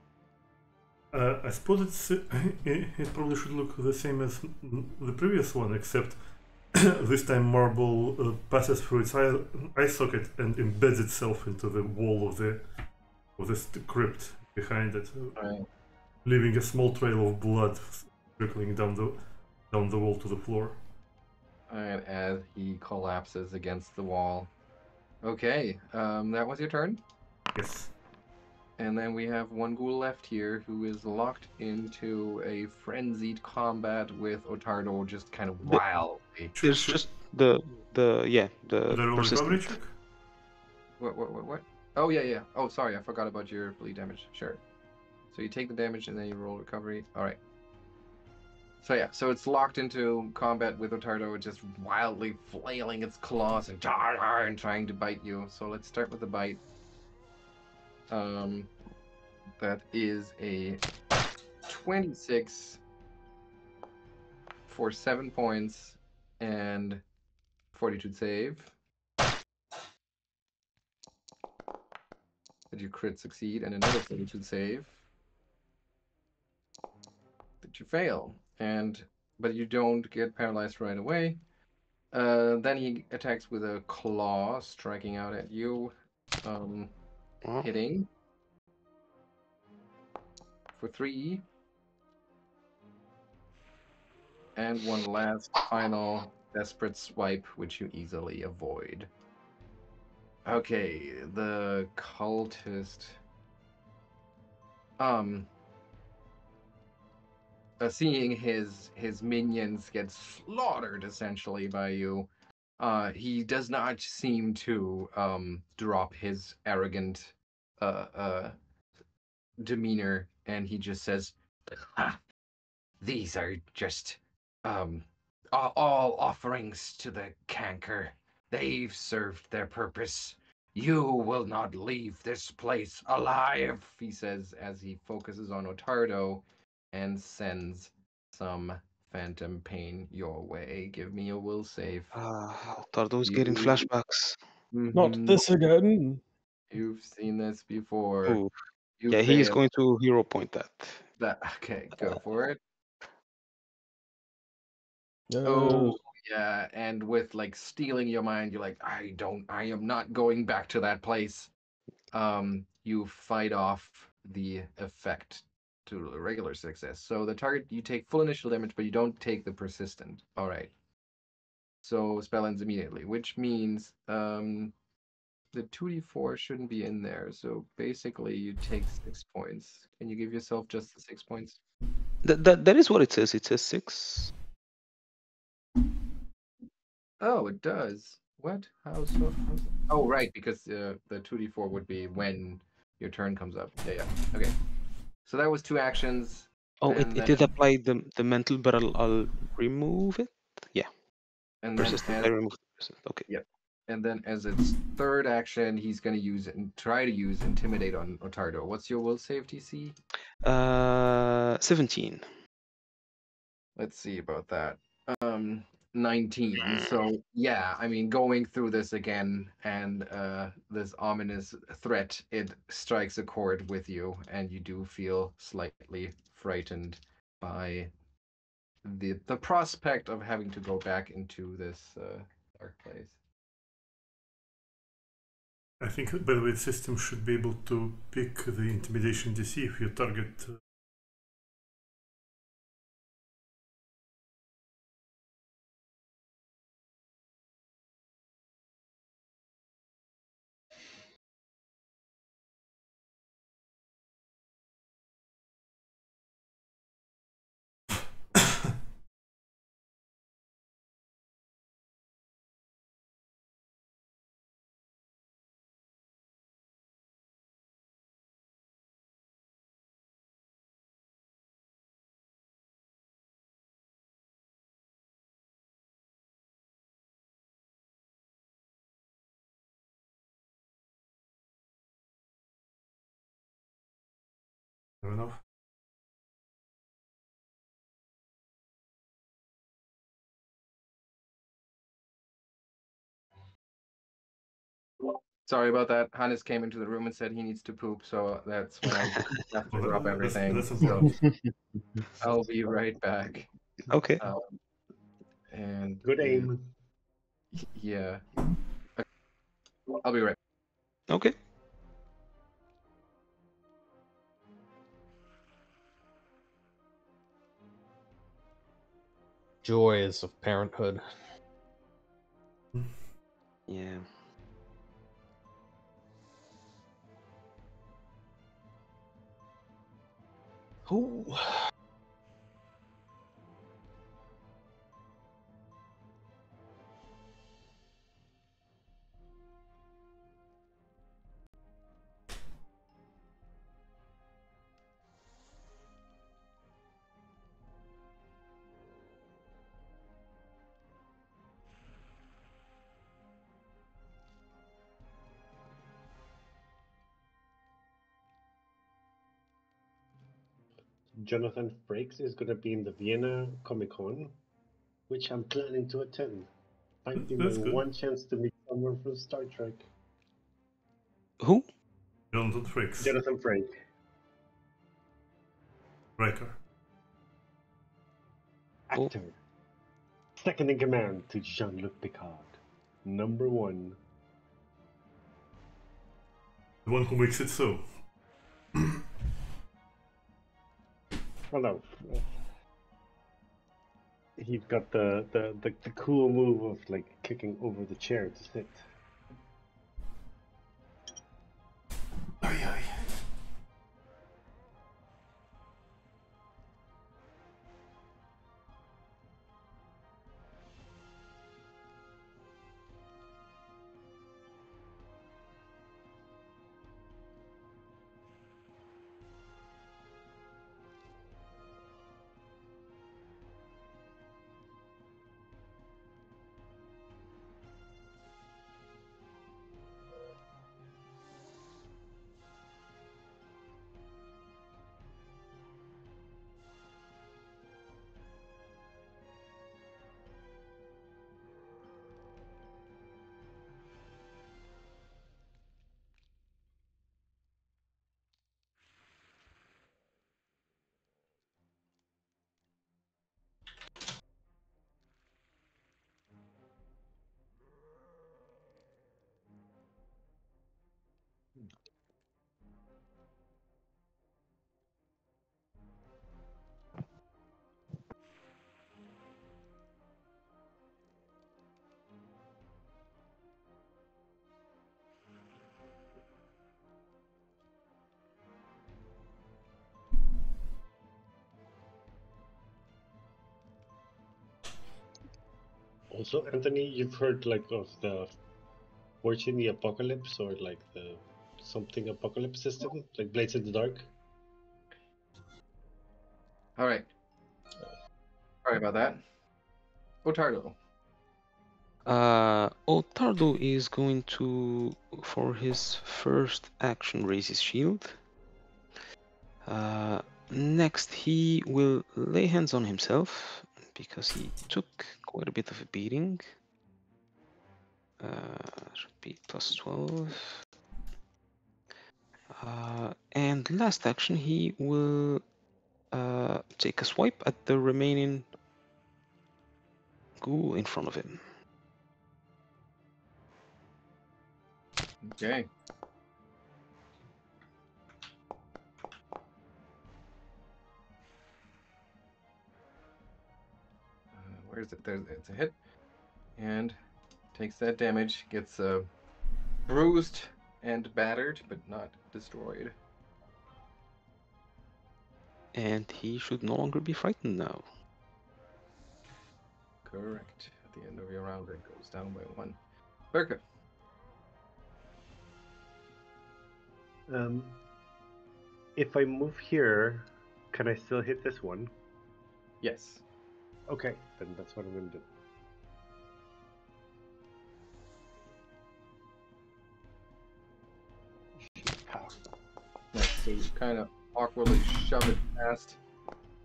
[SPEAKER 5] I suppose it probably should look the same as the previous one, except this time Marble passes through its eye socket and embeds itself into the wall of the crypt behind it,
[SPEAKER 1] Right.
[SPEAKER 5] leaving a small trail of blood trickling down the wall to the floor.
[SPEAKER 1] Alright, as he collapses against the wall. Okay, that was your turn.
[SPEAKER 5] Yes.
[SPEAKER 1] And then we have one ghoul left here who is locked into a frenzied combat with Ottardo just kind of wildly.
[SPEAKER 2] There's just the
[SPEAKER 5] roll
[SPEAKER 2] persistent.
[SPEAKER 5] recovery check?
[SPEAKER 1] What? Oh, yeah. Oh, sorry, I forgot about your bleed damage. Sure. So you take the damage and then you roll recovery. Alright. So yeah, so it's locked into combat with Ottardo, just wildly flailing its claws and trying to bite you. So let's start with the bite. That is a 26 for 7 points and fortitude save. Did you crit succeed? And another fortitude save. Did you fail? But you don't get paralyzed right away. Then he attacks with a claw, striking out at you. Hitting for 3. And one last final desperate swipe, which you easily avoid. Okay, the cultist. Seeing his minions get slaughtered essentially by you, he does not seem to drop his arrogant demeanor, and he just says, "Ah, these are just um all offerings to the canker. They've served their purpose. You will not leave this place alive," he says as he focuses on Ottardo and sends some phantom pain your way. Give me a will save.
[SPEAKER 2] Ottardo's getting
[SPEAKER 1] You,
[SPEAKER 2] flashbacks.
[SPEAKER 3] Not this again.
[SPEAKER 1] you've seen this before.
[SPEAKER 2] Oh,
[SPEAKER 1] You
[SPEAKER 2] yeah, he is
[SPEAKER 1] failed.
[SPEAKER 2] going to hero point that.
[SPEAKER 1] Okay, go for it.
[SPEAKER 3] Uh,
[SPEAKER 1] Oh, yeah, and with like stealing your mind, you're like, I am not going back to that place. You fight off the effect to a regular success. So the target, you take full initial damage, but you don't take the persistent. All right. So spell ends immediately, which means the 2d4 shouldn't be in there. So basically, you take 6 points. Can you give yourself just the 6 points?
[SPEAKER 2] That is what it says. It says 6.
[SPEAKER 1] Oh, it does. What? How so? Oh, right, because the 2d4 would be when your turn comes up. Yeah. Okay. So that was 2 actions,
[SPEAKER 2] Oh,
[SPEAKER 1] and
[SPEAKER 2] it did
[SPEAKER 1] then
[SPEAKER 2] apply the mental, but I'll remove it. Yeah, persistent. I
[SPEAKER 1] as
[SPEAKER 2] removed the persistent. Okay.
[SPEAKER 1] yep, and then as its third action, he's going to use and try to use intimidate on Ottardo. What's your will save DC?
[SPEAKER 2] 17.
[SPEAKER 1] Let's see about that. 19. So yeah, I mean, going through this again and this ominous threat, it strikes a chord with you, and you do feel slightly frightened by the prospect of having to go back into this dark place.
[SPEAKER 5] I think, by the way, the system should be able to pick the intimidation DC if you target. Fair enough.
[SPEAKER 1] Sorry about that. Hannes came into the room and said he needs to poop, so that's when I have to
[SPEAKER 5] Well,
[SPEAKER 1] drop everything.
[SPEAKER 5] that's
[SPEAKER 1] So
[SPEAKER 5] important.
[SPEAKER 1] I'll be right back.
[SPEAKER 2] Okay.
[SPEAKER 1] And
[SPEAKER 4] Good aim.
[SPEAKER 1] yeah, I'll be right.
[SPEAKER 2] Okay.
[SPEAKER 3] joys of parenthood.
[SPEAKER 2] Yeah.
[SPEAKER 3] Ooh.
[SPEAKER 4] Jonathan Frakes is going to be in the Vienna Comic Con, which I'm planning to attend. Might be my
[SPEAKER 5] That's good.
[SPEAKER 4] one chance to meet someone from Star Trek.
[SPEAKER 2] Who?
[SPEAKER 5] Jonathan Frakes.
[SPEAKER 4] Jonathan Frakes,
[SPEAKER 5] Riker.
[SPEAKER 4] actor, second in command to Jean-Luc Picard, number 1.
[SPEAKER 5] The one who makes it so.
[SPEAKER 4] Well, no, he's got the cool move of like kicking over the chair to sit. Also, Anthony, you've heard like of the Fortune the Apocalypse or like the something apocalypse system, like Blades in the Dark?
[SPEAKER 1] All right. Sorry about that. Ottardo.
[SPEAKER 2] Ottardo is going to, for his first action, raise his shield. Next, he will lay hands on himself because he took quite a bit of a beating. Should be plus 12. And last action, he will take a swipe at the remaining ghoul in front of him.
[SPEAKER 1] Okay. Where is it? There's it's a hit, and takes that damage. Gets bruised and battered, but not destroyed.
[SPEAKER 2] And he should no longer be frightened now.
[SPEAKER 1] Correct. At the end of your round, it goes down by 1. Birke.
[SPEAKER 4] If I move here, can I still hit this one?
[SPEAKER 1] Yes.
[SPEAKER 4] Okay, then that's what I'm gonna do.
[SPEAKER 1] Nice. So you kind of awkwardly shove it past.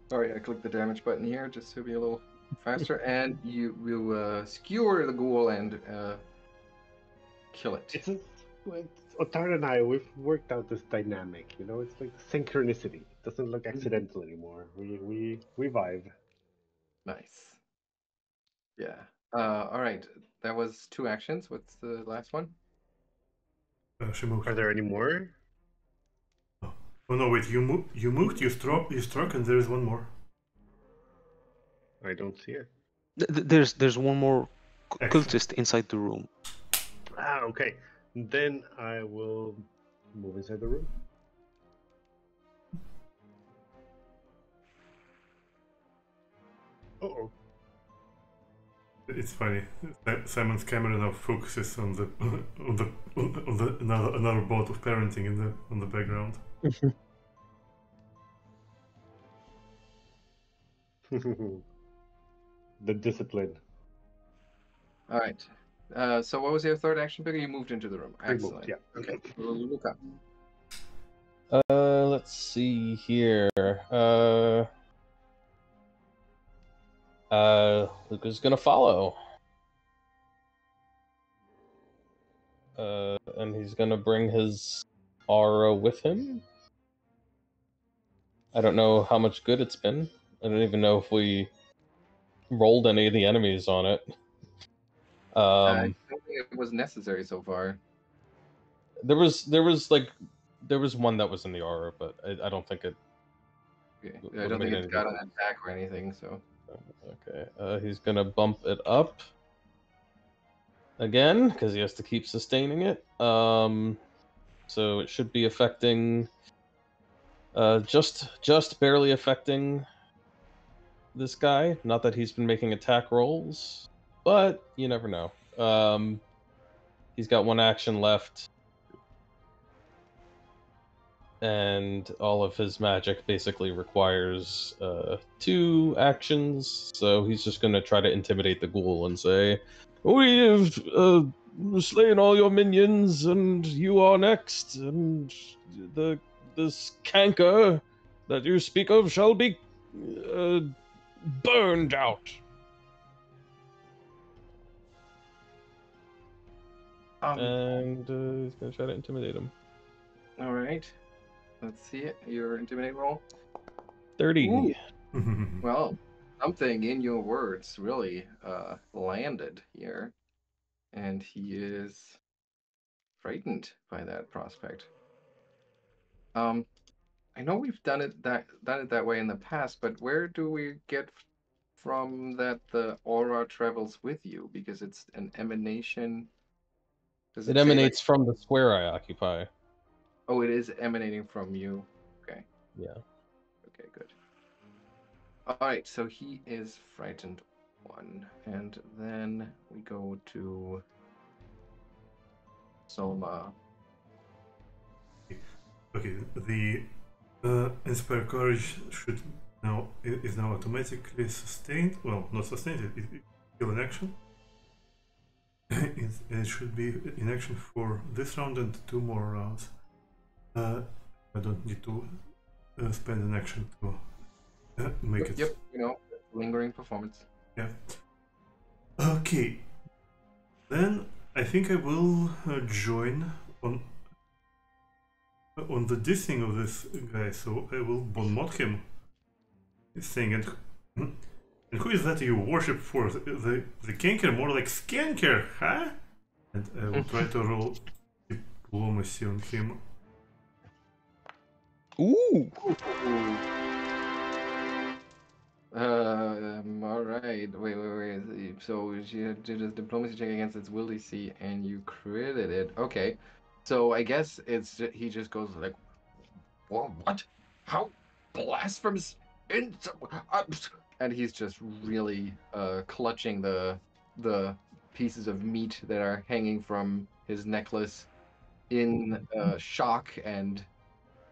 [SPEAKER 1] Sorry, I clicked the damage button here just to be a little faster, and you will skewer the ghoul and kill it.
[SPEAKER 4] It's Ottardo and I, we've worked out this dynamic. You know, it's like synchronicity. It doesn't look accidental anymore. We vibe.
[SPEAKER 1] Nice. Yeah. All right. That was 2 actions. What's the last one?
[SPEAKER 5] She moved.
[SPEAKER 4] Are there any more?
[SPEAKER 5] Oh no, wait, you moved, you struck, and there is one more.
[SPEAKER 4] I don't see it.
[SPEAKER 2] There's one more
[SPEAKER 5] Excellent.
[SPEAKER 2] cultist inside the room.
[SPEAKER 4] Ah, okay. Then I will move inside the room. Uh-oh.
[SPEAKER 5] It's funny. Simon's camera now focuses on the another bout of parenting on the background.
[SPEAKER 4] The discipline.
[SPEAKER 1] All right. So what was your third action, Bigger? You moved into the room.
[SPEAKER 4] I moved,
[SPEAKER 1] Excellent.
[SPEAKER 4] yeah.
[SPEAKER 1] Okay. Lucca.
[SPEAKER 3] Let's see here. Lucca's gonna follow. And he's gonna bring his aura with him. I don't know how much good it's been. I don't even know if we rolled any of the enemies on it.
[SPEAKER 1] I don't think it was necessary so far.
[SPEAKER 3] There was one that was in the aura, but I don't think it.
[SPEAKER 1] Okay. I don't think it's got an attack or anything. So.
[SPEAKER 3] Okay. He's gonna bump it up again because he has to keep sustaining it. So it should be affecting. Just barely affecting this guy. Not that he's been making attack rolls, but you never know. He's got 1 action left, and all of his magic basically requires 2 actions. So he's just going to try to intimidate the ghoul and say, "We have slain all your minions, and you are next. And this canker that you speak of shall be burned out." And he's gonna try to intimidate him.
[SPEAKER 1] All right. Let's see it. Your intimidate roll.
[SPEAKER 3] 30.
[SPEAKER 1] Ooh. Well, something in your words really landed here, and he is frightened by that prospect. I know we've done it that way in the past, but where do we get from that the aura travels with you? Because it's an emanation. Does
[SPEAKER 3] It
[SPEAKER 1] say,
[SPEAKER 3] emanates from the square I occupy.
[SPEAKER 1] Oh, it is emanating from you. Okay.
[SPEAKER 3] Yeah.
[SPEAKER 1] Okay, good. All right, so he is frightened. one. And then we go to Souma.
[SPEAKER 5] Okay, the Inspire Courage is now automatically sustained. Well, not sustained. It's still in action. It should be in action for this round and 2 more rounds. I don't need to spend an action to make it.
[SPEAKER 1] Yep, lingering performance.
[SPEAKER 5] Yeah. Okay. Then I think I will join on the dissing of this guy. So I will bon mot him, saying, and who is that you worship for? The canker, more like skanker, huh? And I will try to roll diplomacy on him.
[SPEAKER 2] Ooh!
[SPEAKER 1] All right. Wait. So she did a diplomacy check against its will DC, and you critted it. Okay. So I guess he just goes like, "Whoa, what? How blasphemous!" And he's just really clutching the pieces of meat that are hanging from his necklace in shock and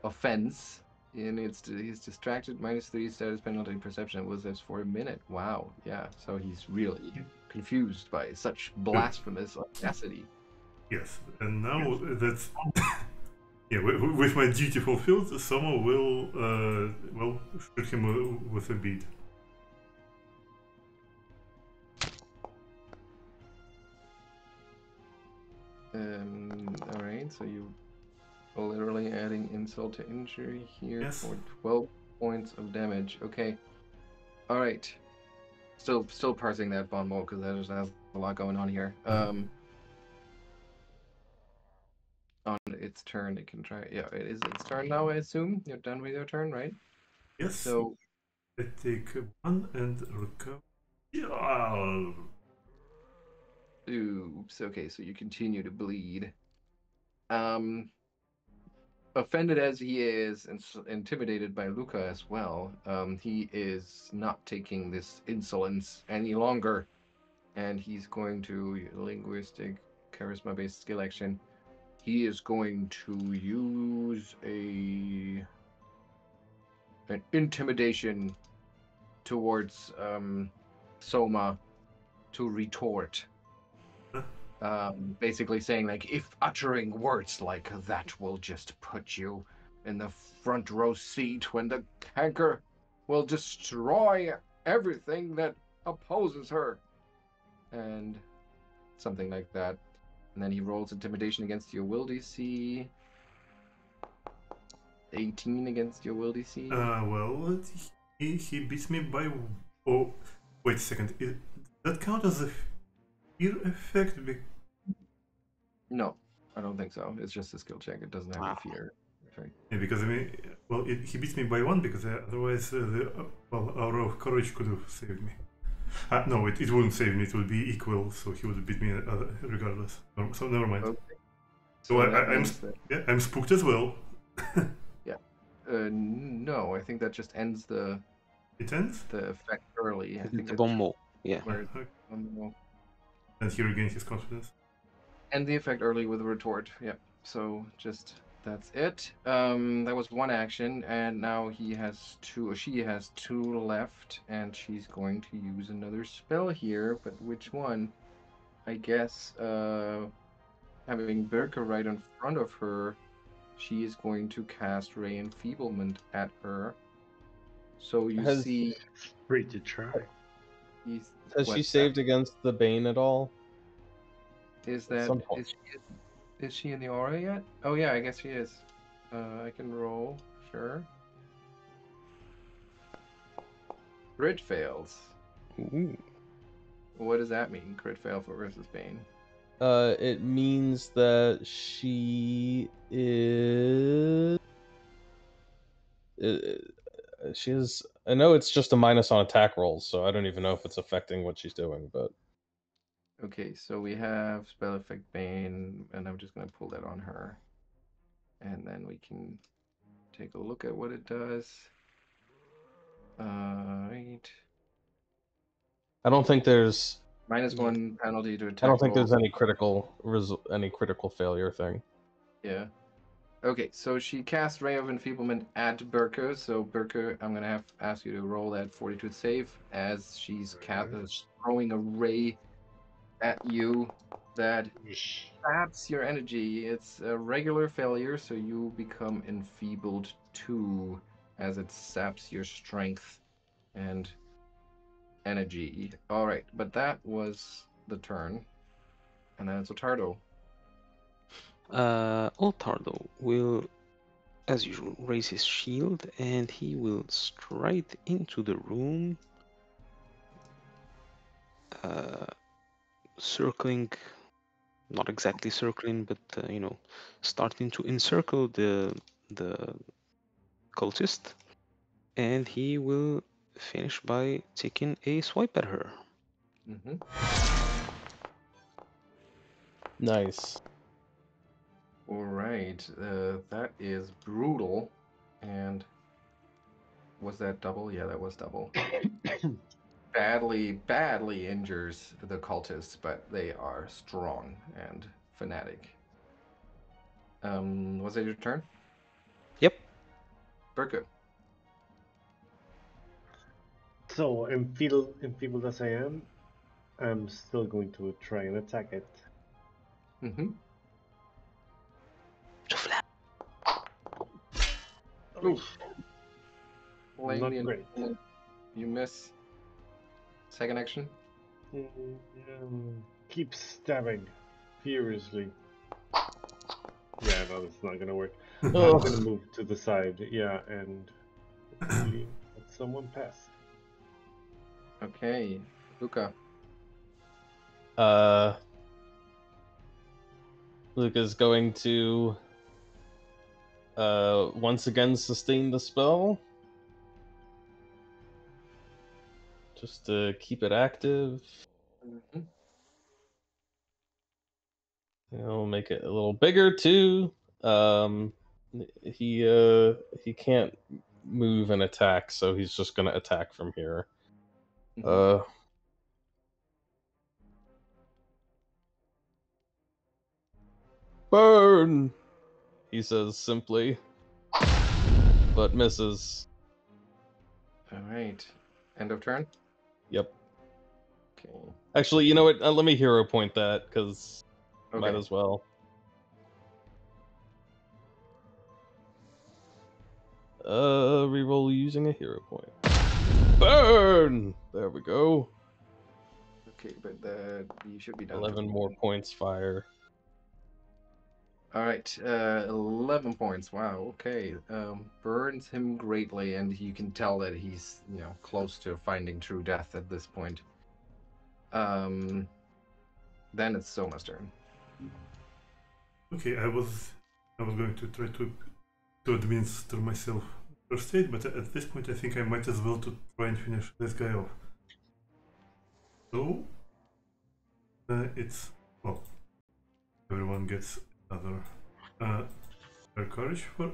[SPEAKER 1] offense. And he's distracted, -3 status penalty perception. It was this for a minute. Wow, yeah. So he's really confused by such blasphemous audacity.
[SPEAKER 5] Yes, and now that's yeah. With my duty fulfilled, Souma will shoot him with a bead.
[SPEAKER 1] All right. So you are literally adding insult to injury here
[SPEAKER 5] Yes.
[SPEAKER 1] for 12 points of damage. Okay. All right. Still parsing that bon mot because there's a lot going on here. On its turn, it can try. Yeah, it is its turn now. I assume you're done with your turn, right?
[SPEAKER 5] Yes.
[SPEAKER 1] So
[SPEAKER 5] I take 1 and recover. Yeah.
[SPEAKER 1] oops. Okay, so you continue to bleed. Offended as he is and intimidated by Lucca as well, he is not taking this insolence any longer, and he's going to linguistic charisma-based skill action. He is going to use an intimidation towards Souma to retort. Basically saying, like, if uttering words like that will just put you in the front row seat when the canker will destroy everything that opposes her. And something like that. And then he rolls intimidation against your will DC. 18 against your will DC.
[SPEAKER 5] Well, he beats me by. Oh, wait a second. Does that count as a fear effect?
[SPEAKER 1] No, I don't think so. It's just a skill check. It doesn't have a fear effect.
[SPEAKER 5] Yeah, because I mean, well, he beats me by 1 because otherwise, our of courage could have saved me. No, it wouldn't save me. It would be equal, so he would beat me regardless. So never mind. Okay. So I'm spooked as well.
[SPEAKER 1] Yeah. No, I think that just ends the.
[SPEAKER 5] It ends.
[SPEAKER 1] The effect early. I think
[SPEAKER 2] the bon mot. Yeah.
[SPEAKER 5] And he regains his confidence.
[SPEAKER 1] And the effect early with a retort. Yeah. So just that's it. That was one action, and now he has 2. She has 2 left, and she's going to use another spell here. But which one? I guess having Birke right in front of her, she is going to cast Ray Enfeeblement at her. So you see.
[SPEAKER 4] Free to try.
[SPEAKER 3] Has she saved against the Bane at all?
[SPEAKER 1] Is she in the aura yet? Oh yeah, I guess she is. I can roll, sure. Crit fails.
[SPEAKER 2] Ooh.
[SPEAKER 1] What does that mean? Crit fail for versus Bane.
[SPEAKER 3] It means that she is. She is. I know it's just a minus on attack rolls, so I don't even know if it's affecting what she's doing, but.
[SPEAKER 1] Okay, so we have spell effect Bane, and I'm just gonna pull that on her, and then we can take a look at what it does. Right.
[SPEAKER 3] I don't think there's
[SPEAKER 1] -1 penalty to attack
[SPEAKER 3] I don't think
[SPEAKER 1] rolls.
[SPEAKER 3] there's any critical failure thing.
[SPEAKER 1] Yeah. Okay, so she cast Ray of Enfeeblement at Birke. So Birke, I'm gonna have to ask you to roll that fortitude save as she's throwing a ray at you that saps your energy. It's a regular failure, so you become enfeebled 2 as it saps your strength and energy. All right, but that was the turn, and then it's Ottardo.
[SPEAKER 2] Ottardo will, as usual, raise his shield and he will stride into the room, circling, not exactly circling, but starting to encircle the cultist, and he will finish by taking a swipe at her.
[SPEAKER 1] Mm-hmm.
[SPEAKER 3] Nice.
[SPEAKER 1] All right, that is brutal. And was that double? Yeah, that was double. Badly injures the cultists, but they are strong and fanatic. Was it your turn?
[SPEAKER 2] Yep.
[SPEAKER 1] Birke.
[SPEAKER 4] So, enfeebled as I am, I'm still going to try and attack it.
[SPEAKER 1] Mm-hmm.
[SPEAKER 4] Oof.
[SPEAKER 1] Laying
[SPEAKER 4] Not
[SPEAKER 1] the
[SPEAKER 4] great.
[SPEAKER 1] You miss. Second action.
[SPEAKER 4] Keep stabbing furiously. Yeah, no, that's not gonna work. I'm gonna move to the side, yeah, and hopefully let someone pass.
[SPEAKER 1] Okay, Lucca.
[SPEAKER 3] Lucca's going to once again sustain the spell. Just to keep it active.
[SPEAKER 1] Mm-hmm.
[SPEAKER 3] I'll make it a little bigger too. He can't move and attack, so he's just gonna attack from here.
[SPEAKER 1] Mm-hmm.
[SPEAKER 3] Burn, he says simply, but misses.
[SPEAKER 1] All right. End of turn.
[SPEAKER 3] Yep.
[SPEAKER 1] Okay.
[SPEAKER 3] Actually, you know what? Let me hero point that, because might
[SPEAKER 1] Okay.
[SPEAKER 3] as well. Reroll using a hero point. Burn! There we go.
[SPEAKER 1] Okay, but you should be done.
[SPEAKER 3] 11 more points fire.
[SPEAKER 1] All right, 11 points. Wow. Okay. Burns him greatly, and you can tell that he's close to finding true death at this point. Then it's Souma's turn.
[SPEAKER 5] Okay, I was going to try to administer myself first aid, but at this point I think I might as well to try and finish this guy off. So it's everyone gets another courage for,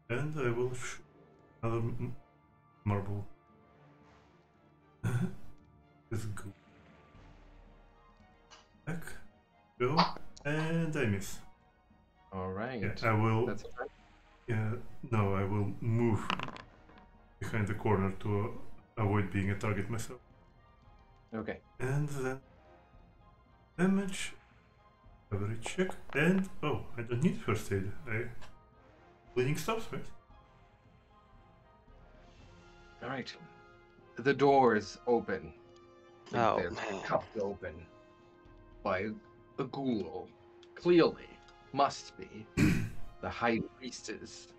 [SPEAKER 5] and I will shoot another marble. Let's go back, go, and I miss.
[SPEAKER 1] All right.
[SPEAKER 5] Yeah, I will.
[SPEAKER 1] That's okay.
[SPEAKER 5] Yeah, no, I will move behind the corner to avoid being a target myself.
[SPEAKER 1] Okay.
[SPEAKER 5] And then damage, coverage check, and I don't need first aid. Bleeding stops, right?
[SPEAKER 1] All right. The doors open.
[SPEAKER 2] Oh,
[SPEAKER 1] They're
[SPEAKER 2] man.
[SPEAKER 1] cuffed open by a ghoul. Clearly, must be the high priestess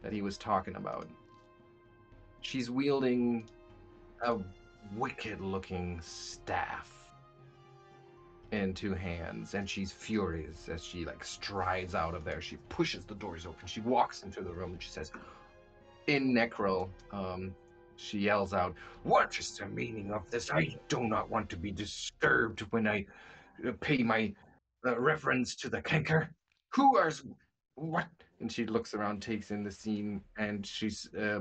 [SPEAKER 1] that he was talking about. She's wielding a wicked-looking staff in 2 hands, and she's furious as she strides out of there. She pushes the doors open. She walks into the room and she says, in Necrol, she yells out, "What is the meaning of this? I do not want to be disturbed when I pay my reverence to the canker. What And she looks around, takes in the scene, and she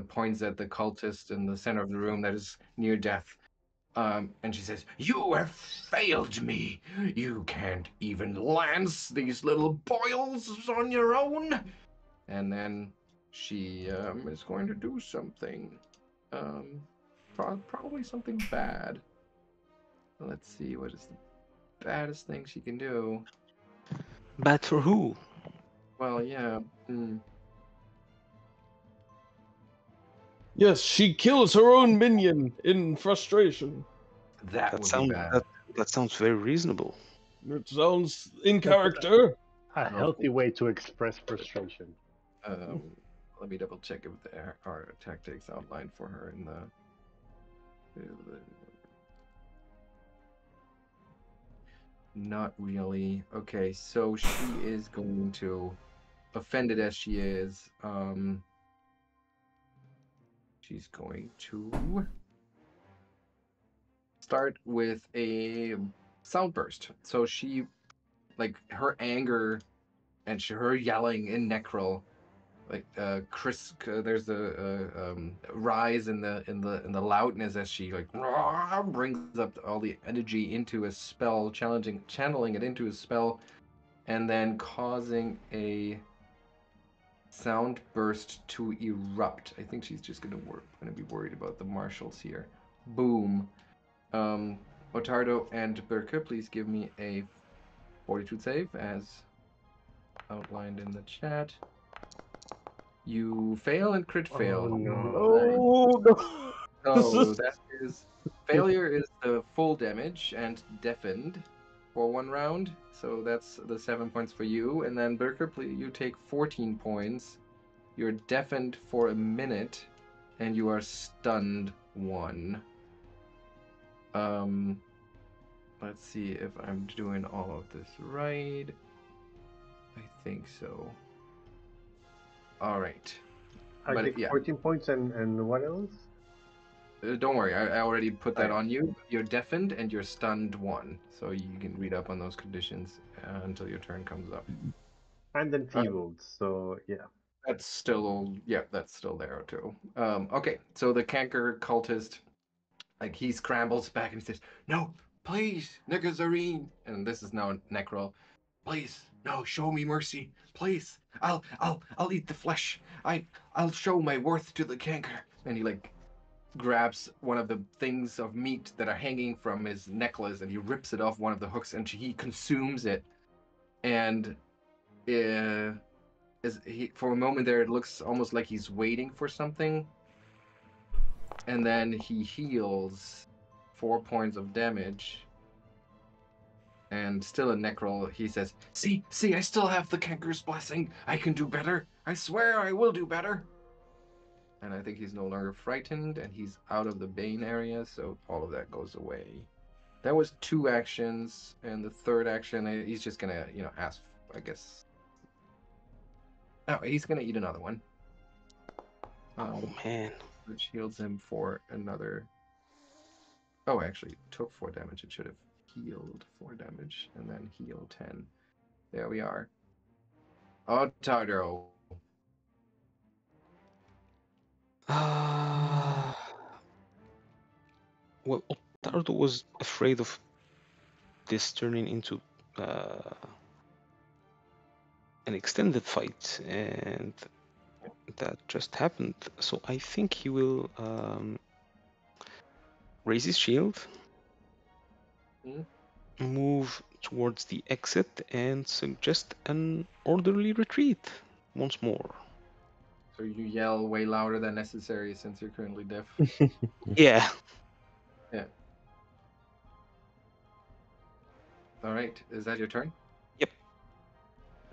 [SPEAKER 1] points at the cultist in the center of the room that is near death. And she says, "You have failed me. You can't even lance these little boils on your own." And then she is going to do something. Probably something bad. Let's see, what is the baddest thing she can do?
[SPEAKER 2] Bad for who?
[SPEAKER 1] Well, yeah.
[SPEAKER 3] Yes, she kills her own minion in frustration.
[SPEAKER 1] That would be bad.
[SPEAKER 2] That sounds very reasonable.
[SPEAKER 3] It sounds in character.
[SPEAKER 4] A healthy way to express frustration.
[SPEAKER 1] Let me double check if there are tactics outlined for her in the. Not really. Okay, so she is going to, offended as she is, she's going to start with a sound burst. So she, like, her anger and her yelling in Necrol, like there's a rise in the loudness as she like brings up all the energy into a spell, channeling it into a spell, and then causing a sound burst to erupt. I think she's just gonna be worried about the marshals here. Boom. Ottardo and Birke, please give me a fortitude save as outlined in the chat. You fail and crit fail.
[SPEAKER 4] Oh, no.
[SPEAKER 3] Oh no!
[SPEAKER 1] So that is failure is the full damage and deafened for 1 round. So that's the 7 points for you. And then Birke, please, you take 14 points. You're deafened for a minute, and you are stunned 1. Let's see if I'm doing all of this right. I think so. All right.
[SPEAKER 4] I
[SPEAKER 1] But
[SPEAKER 4] take
[SPEAKER 1] yeah.
[SPEAKER 4] 14 points and what else?
[SPEAKER 1] Don't worry, I already put that
[SPEAKER 4] Right.
[SPEAKER 1] on you. You're deafened and you're stunned 1, so you can read up on those conditions until your turn comes up.
[SPEAKER 4] And enfeebled, so yeah.
[SPEAKER 1] That's still there too. Okay, so the canker cultist, like, he scrambles back and he says, "No, please, Nigazarine," and this is now Necrol. "Please, no, show me mercy, please. I'll eat the flesh. I'll show my worth to the canker." And he like grabs one of the things of meat that are hanging from his necklace and he rips it off one of the hooks and he consumes it. And for a moment there, it looks almost like he's waiting for something. And then he heals 4 points of damage. And still a Necrol, he says, See, I still have the Canker's blessing. I can do better. I swear I will do better." And I think he's no longer frightened, and he's out of the Bane area, so all of that goes away. That was 2 actions, and the third action, he's just gonna, ask, I guess. Oh, he's gonna eat another one.
[SPEAKER 2] Oh man.
[SPEAKER 1] Which heals him for another. Oh, actually, took 4 damage. It should have healed 4 damage, and then heal 10. There we are. Ottardo.
[SPEAKER 2] Well, Ottardo was afraid of this turning into an extended fight, and that just happened. So I think he will raise his shield, move towards the exit, and suggest an orderly retreat once more.
[SPEAKER 1] So you yell way louder than necessary since you're currently deaf.
[SPEAKER 2] Yeah.
[SPEAKER 1] Yeah. All right. Is that your turn?
[SPEAKER 2] Yep.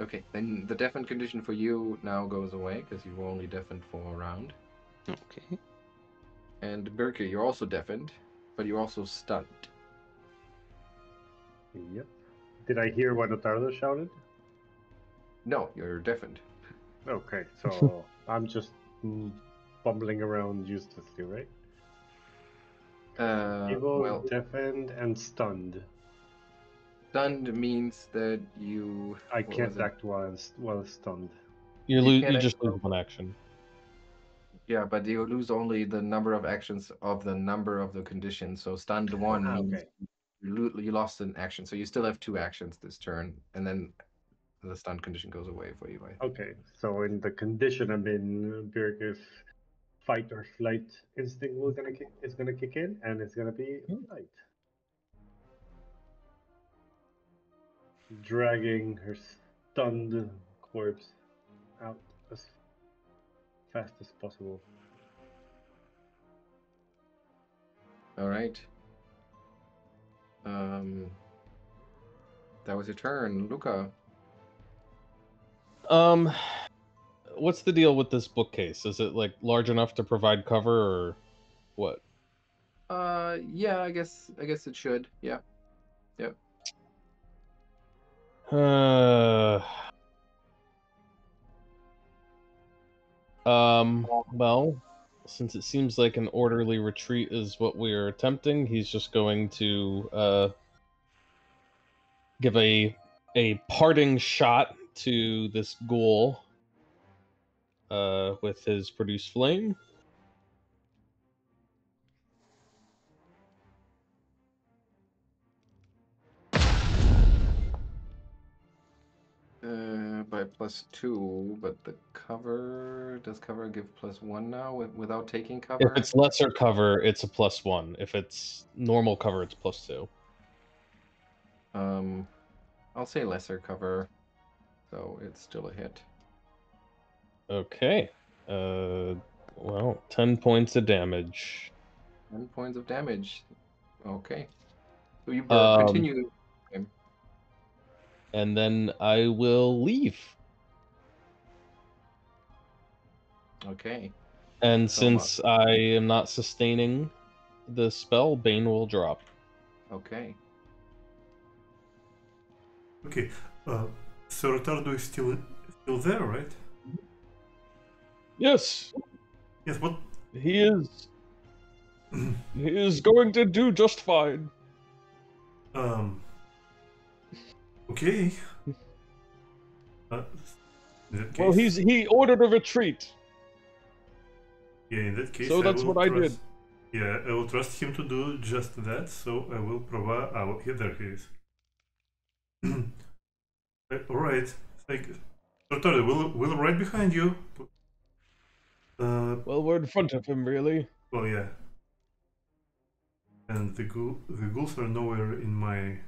[SPEAKER 1] Okay. Then the deafened condition for you now goes away because you were only deafened for a round.
[SPEAKER 2] Okay.
[SPEAKER 1] And Birke, you're also deafened, but you're also stunned.
[SPEAKER 4] Yep. Did I hear what Ottardo shouted?
[SPEAKER 1] No, you're deafened.
[SPEAKER 4] Okay, so I'm just bumbling around uselessly, right? Evil,
[SPEAKER 1] Well,
[SPEAKER 4] deafened, and stunned.
[SPEAKER 1] stunned means that you.
[SPEAKER 4] I can't act while stunned.
[SPEAKER 3] You
[SPEAKER 1] can't
[SPEAKER 3] just lose one action.
[SPEAKER 1] Yeah, but you lose only the number of actions of the number of the conditions. So stunned one means
[SPEAKER 4] Okay.
[SPEAKER 1] you lost an action. So you still have 2 actions this turn, and then the stun condition goes away for you.
[SPEAKER 4] Okay. So in the condition, I mean, Birke's fight or flight instinct is gonna kick in, and it's gonna be flight. Dragging her stunned corpse out as fast as possible.
[SPEAKER 1] All right. That was your turn, Lucca.
[SPEAKER 3] What's the deal with this bookcase? Is it like large enough to provide cover, or what?
[SPEAKER 1] Yeah, I guess it should. Yeah. Yep.
[SPEAKER 3] Well, since it seems like an orderly retreat is what we are attempting, he's just going to give a parting shot to this ghoul with his produce flame.
[SPEAKER 1] By +2, but the cover does cover give +1 now without taking cover?
[SPEAKER 3] If it's lesser cover, it's a +1. If it's normal cover, it's +2.
[SPEAKER 1] I'll say lesser cover, so it's still a hit.
[SPEAKER 3] Okay. Well, 10 points of damage.
[SPEAKER 1] 10 points of damage. Okay. So you
[SPEAKER 3] Um,
[SPEAKER 1] continue.
[SPEAKER 3] And then I will leave.
[SPEAKER 1] Okay.
[SPEAKER 3] And
[SPEAKER 1] So
[SPEAKER 3] since I am not sustaining the spell, Bane will drop.
[SPEAKER 1] Okay.
[SPEAKER 5] Okay. So Ottardo is still there, right?
[SPEAKER 3] Yes,
[SPEAKER 5] Yes. What?
[SPEAKER 3] he is. He is going to do just fine.
[SPEAKER 5] Okay. In that case,
[SPEAKER 3] Well, he ordered a retreat.
[SPEAKER 5] Yeah, in that case,
[SPEAKER 3] So that's what I did.
[SPEAKER 5] Yeah, I will trust him to do just that. So I will provide. Here, there he is. All right. Like, Ottardo, we'll right behind you.
[SPEAKER 3] Well, we're in front of him, really.
[SPEAKER 5] Well, yeah. And the ghouls are nowhere in my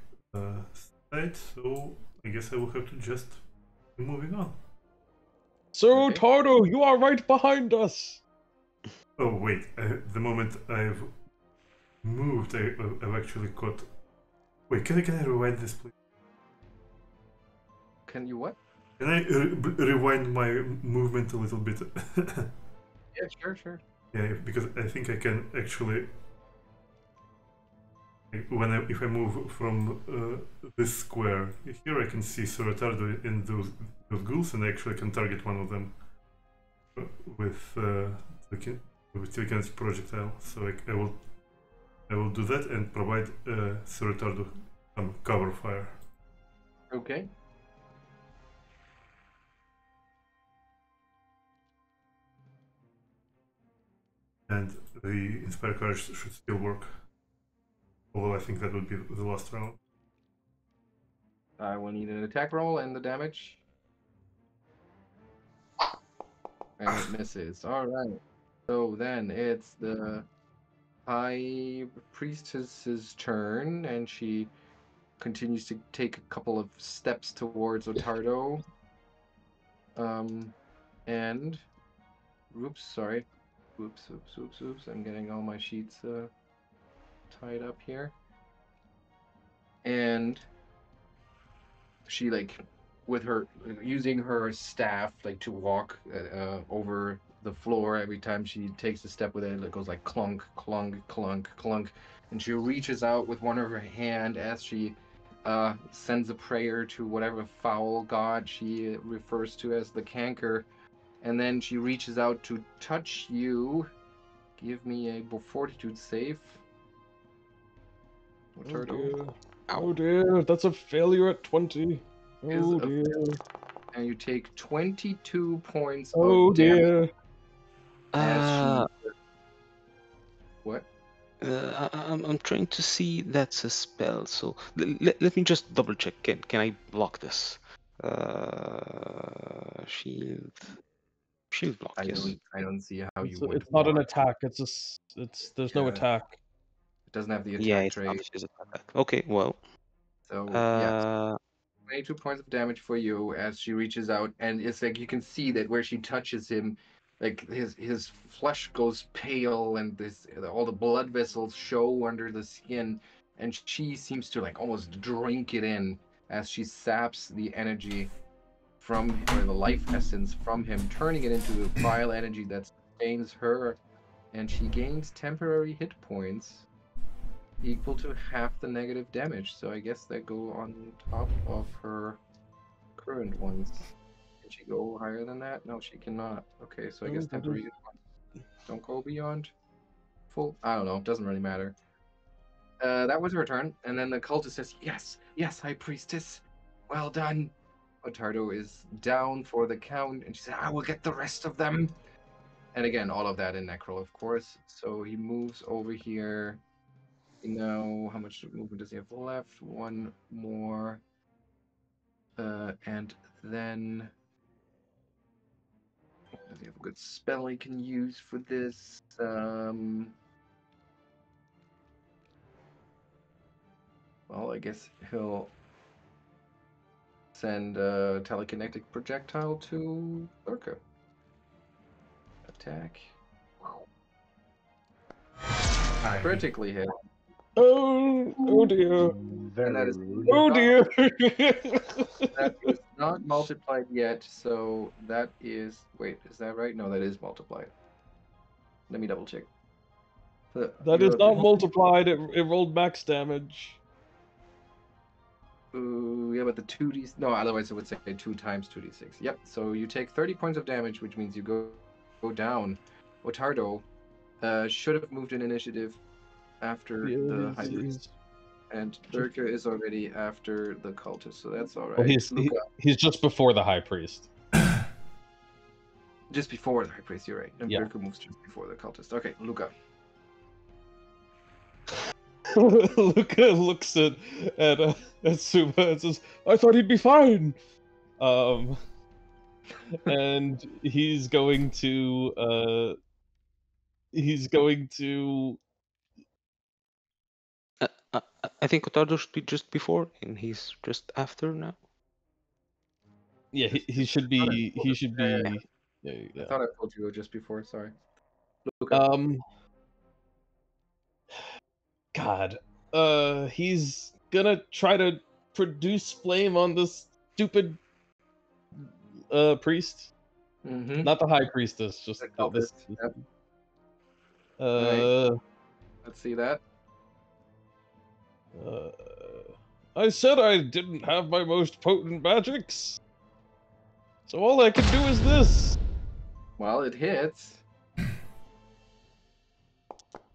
[SPEAKER 5] sight, so I guess I will have to just be moving on.
[SPEAKER 3] So,
[SPEAKER 1] Okay.
[SPEAKER 3] Ottardo, you are right behind us.
[SPEAKER 5] Oh wait! The moment I've moved, I've actually caught. Wait, can I rewind this, please?
[SPEAKER 1] Can you what?
[SPEAKER 5] Can I rewind my movement a little bit?
[SPEAKER 1] Yeah, sure.
[SPEAKER 5] Yeah, because I think I can actually. If I move from this square here, I can see Sir Ottardo and those ghouls, and I actually can target one of them with Telekinet's projectile. So I will do that and provide Sir Ottardo some cover fire.
[SPEAKER 1] Okay.
[SPEAKER 5] And the Inspire Courage should still work. Although I think that would be the last round.
[SPEAKER 1] I will need an attack roll and the damage. And it misses. Alright. So then it's the High Priestess's turn, and she continues to take a couple of steps towards Ottardo. And oops, sorry. Oops. I'm getting all my sheets tied up here. And she, like, with her using her staff, like, to walk over the floor every time she takes a step with it goes like clunk, clunk, clunk, clunk, and she reaches out with one of her hand as she sends a prayer to whatever foul god she refers to as the canker, and then she reaches out to touch you. Give me a fortitude save.
[SPEAKER 3] Oh dear. Oh dear, that's a failure at 20. Oh dear.
[SPEAKER 1] and you take 22 points
[SPEAKER 3] Oh
[SPEAKER 1] of damage
[SPEAKER 3] dear.
[SPEAKER 1] as she. What?
[SPEAKER 2] I'm trying to see that's a spell. So let me just double check. Can I block this? Shield block. Yes.
[SPEAKER 1] I don't see how you
[SPEAKER 3] It's,
[SPEAKER 1] would
[SPEAKER 3] it's not an
[SPEAKER 1] block.
[SPEAKER 3] attack. There's no
[SPEAKER 1] Yeah.
[SPEAKER 3] attack.
[SPEAKER 1] It doesn't have the
[SPEAKER 2] Yeah,
[SPEAKER 1] attack
[SPEAKER 2] it's not
[SPEAKER 1] trait.
[SPEAKER 2] a physical attack. Okay, well.
[SPEAKER 1] So yes, 22 points of damage for you as she reaches out, and it's like you can see that where she touches him, like his flesh goes pale, and all the blood vessels show under the skin, and she seems to like almost drink it in as she saps the energy from, or the life essence from him, turning it into vile energy that sustains her, and she gains temporary hit points equal to half the negative damage. So I guess they go on top of her current ones. Can she go higher than that? No, she cannot. Okay, so I guess temporary hit points don't go beyond full. I don't know. Doesn't really matter. That was her turn, and then the cultist says, "Yes, yes, High Priestess, well done." Ottardo is down for the count, and she said, "I will get the rest of them." And again, all of that in Necrol, of course. So he moves over here. You know, how much movement does he have left? One more. And then does he have a good spell he can use for this? Well, I guess he'll send a telekinetic projectile to Birke. Attack. Critically hit.
[SPEAKER 3] Oh dear.
[SPEAKER 1] And that is
[SPEAKER 3] Oh dear.
[SPEAKER 1] that is not multiplied yet, so that is... Wait, is that right? No, that is multiplied. Let me double check.
[SPEAKER 3] That is not multiplied. It rolled max damage.
[SPEAKER 1] Yeah, but the 2d... No, otherwise it would say 2 times 2d6. Yep, so you take 30 points of damage, which means you go down. Ottardo should have moved in initiative after the high priest. And Birke is already after the cultist, so that's all right.
[SPEAKER 3] Well, he's just before the high priest.
[SPEAKER 1] Just before the high priest, you're right. And
[SPEAKER 3] Yeah.
[SPEAKER 1] Birke moves just before the cultist. Okay, Lucca.
[SPEAKER 3] Lucca looks at Souma and says, "I thought he'd be fine." And he's going to
[SPEAKER 2] I think Ottardo should be just before, and he's just after now.
[SPEAKER 3] Yeah, he should be. He should be.
[SPEAKER 1] Yeah.
[SPEAKER 3] Yeah.
[SPEAKER 1] I thought I told you just before. Sorry. Lucca.
[SPEAKER 3] God. He's gonna try to produce flame on this stupid priest.
[SPEAKER 1] Mm-hmm.
[SPEAKER 3] Not the high priestess, just this.
[SPEAKER 1] Yep. Right. Let's see that.
[SPEAKER 3] I said I didn't have my most potent magics. So all I can do is this.
[SPEAKER 1] Well, it hits.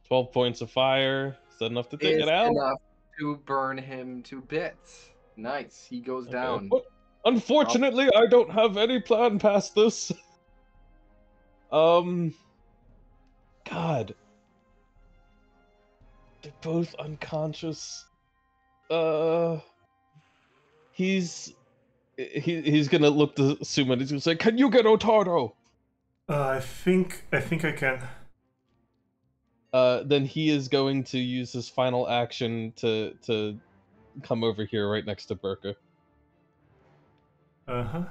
[SPEAKER 3] 12 points of fire. Is that enough to take it out?
[SPEAKER 1] Enough to burn him to bits. Nice. He goes down.
[SPEAKER 3] But unfortunately, I don't have any plan past this. God. They're both unconscious. He's gonna look to Souma and he's gonna say, "Can you get Ottardo?"
[SPEAKER 5] I think I can.
[SPEAKER 3] Then he is going to use his final action to come over here right next to Birke.
[SPEAKER 5] Uh-huh.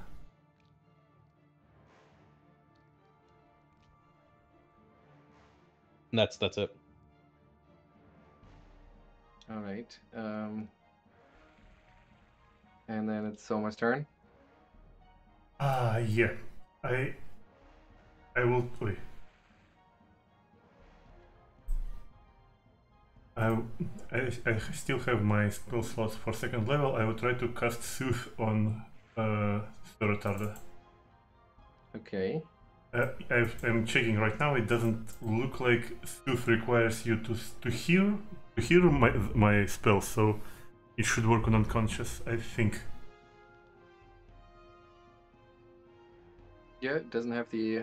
[SPEAKER 3] And that's it.
[SPEAKER 1] All right. And then it's Souma's turn.
[SPEAKER 5] Yeah. I will. Wait. I still have my spell slots for second level. I will try to cast Soothe on Ottardo.
[SPEAKER 1] Okay.
[SPEAKER 5] I'm checking right now. It doesn't look like Soothe requires you to hear my spell, so it should work on unconscious, I think.
[SPEAKER 1] Yeah, it doesn't have the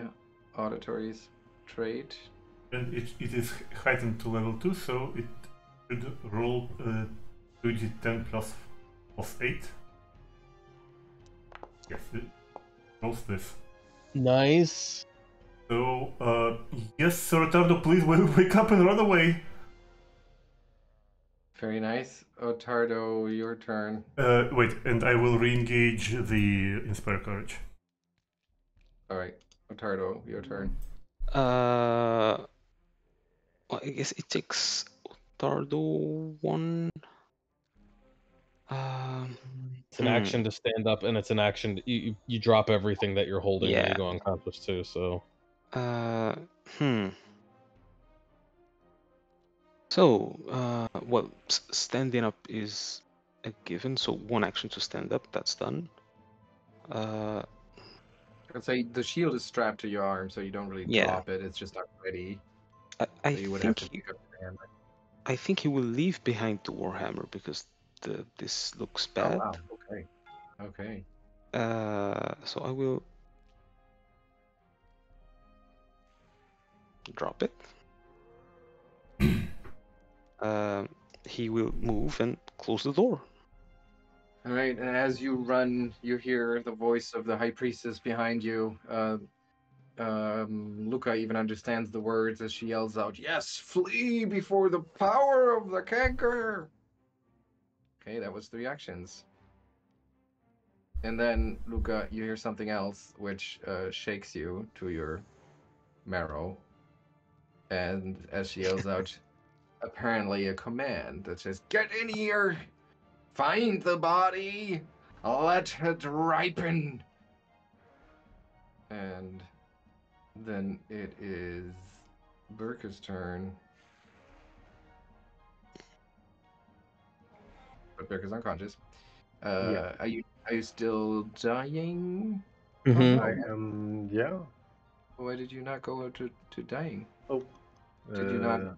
[SPEAKER 1] auditories trait.
[SPEAKER 5] And it is heightened to level 2, so it should roll 2d10 plus 8. Yes, it rolls this.
[SPEAKER 3] Nice.
[SPEAKER 5] So, yes, Sir Ottardo, please wake up and run away.
[SPEAKER 1] Very nice. Ottardo, your turn.
[SPEAKER 5] Wait, and I will re-engage the Inspire Courage.
[SPEAKER 1] Alright, Ottardo, your turn.
[SPEAKER 2] Well, I guess it takes Ottardo 1.
[SPEAKER 3] It's an action to stand up, and it's an action. You drop everything that you're holding when you
[SPEAKER 2] Yeah.
[SPEAKER 3] go unconscious too. So.
[SPEAKER 2] So, well, standing up is a given. So 1 action to stand up. That's done.
[SPEAKER 1] I'd say the shield is strapped to your arm, so you don't really
[SPEAKER 2] Yeah.
[SPEAKER 1] drop it. It's just not ready.
[SPEAKER 2] I
[SPEAKER 1] So you would have
[SPEAKER 2] think
[SPEAKER 1] to pick up your hammer.
[SPEAKER 2] I think he will leave behind the Warhammer because this looks
[SPEAKER 1] Oh
[SPEAKER 2] bad.
[SPEAKER 1] wow. Okay. Okay.
[SPEAKER 2] So I will drop it. He will move and close the door.
[SPEAKER 1] All right, and as you run, you hear the voice of the high priestess behind you. Lucca even understands the words as she yells out, "Yes, flee before the power of the canker!" Okay, that was 3 actions. And then, Lucca, you hear something else, which shakes you to your marrow. And as she yells out, apparently a command that says, "Get in here! Find the body! Let it ripen!" And then it is Birke's turn. But Birke's unconscious.
[SPEAKER 4] Yeah.
[SPEAKER 1] Are you still dying?
[SPEAKER 3] Mhm.
[SPEAKER 4] I am. Yeah.
[SPEAKER 1] Why did you not go to dying?
[SPEAKER 4] Oh.
[SPEAKER 1] Did you not?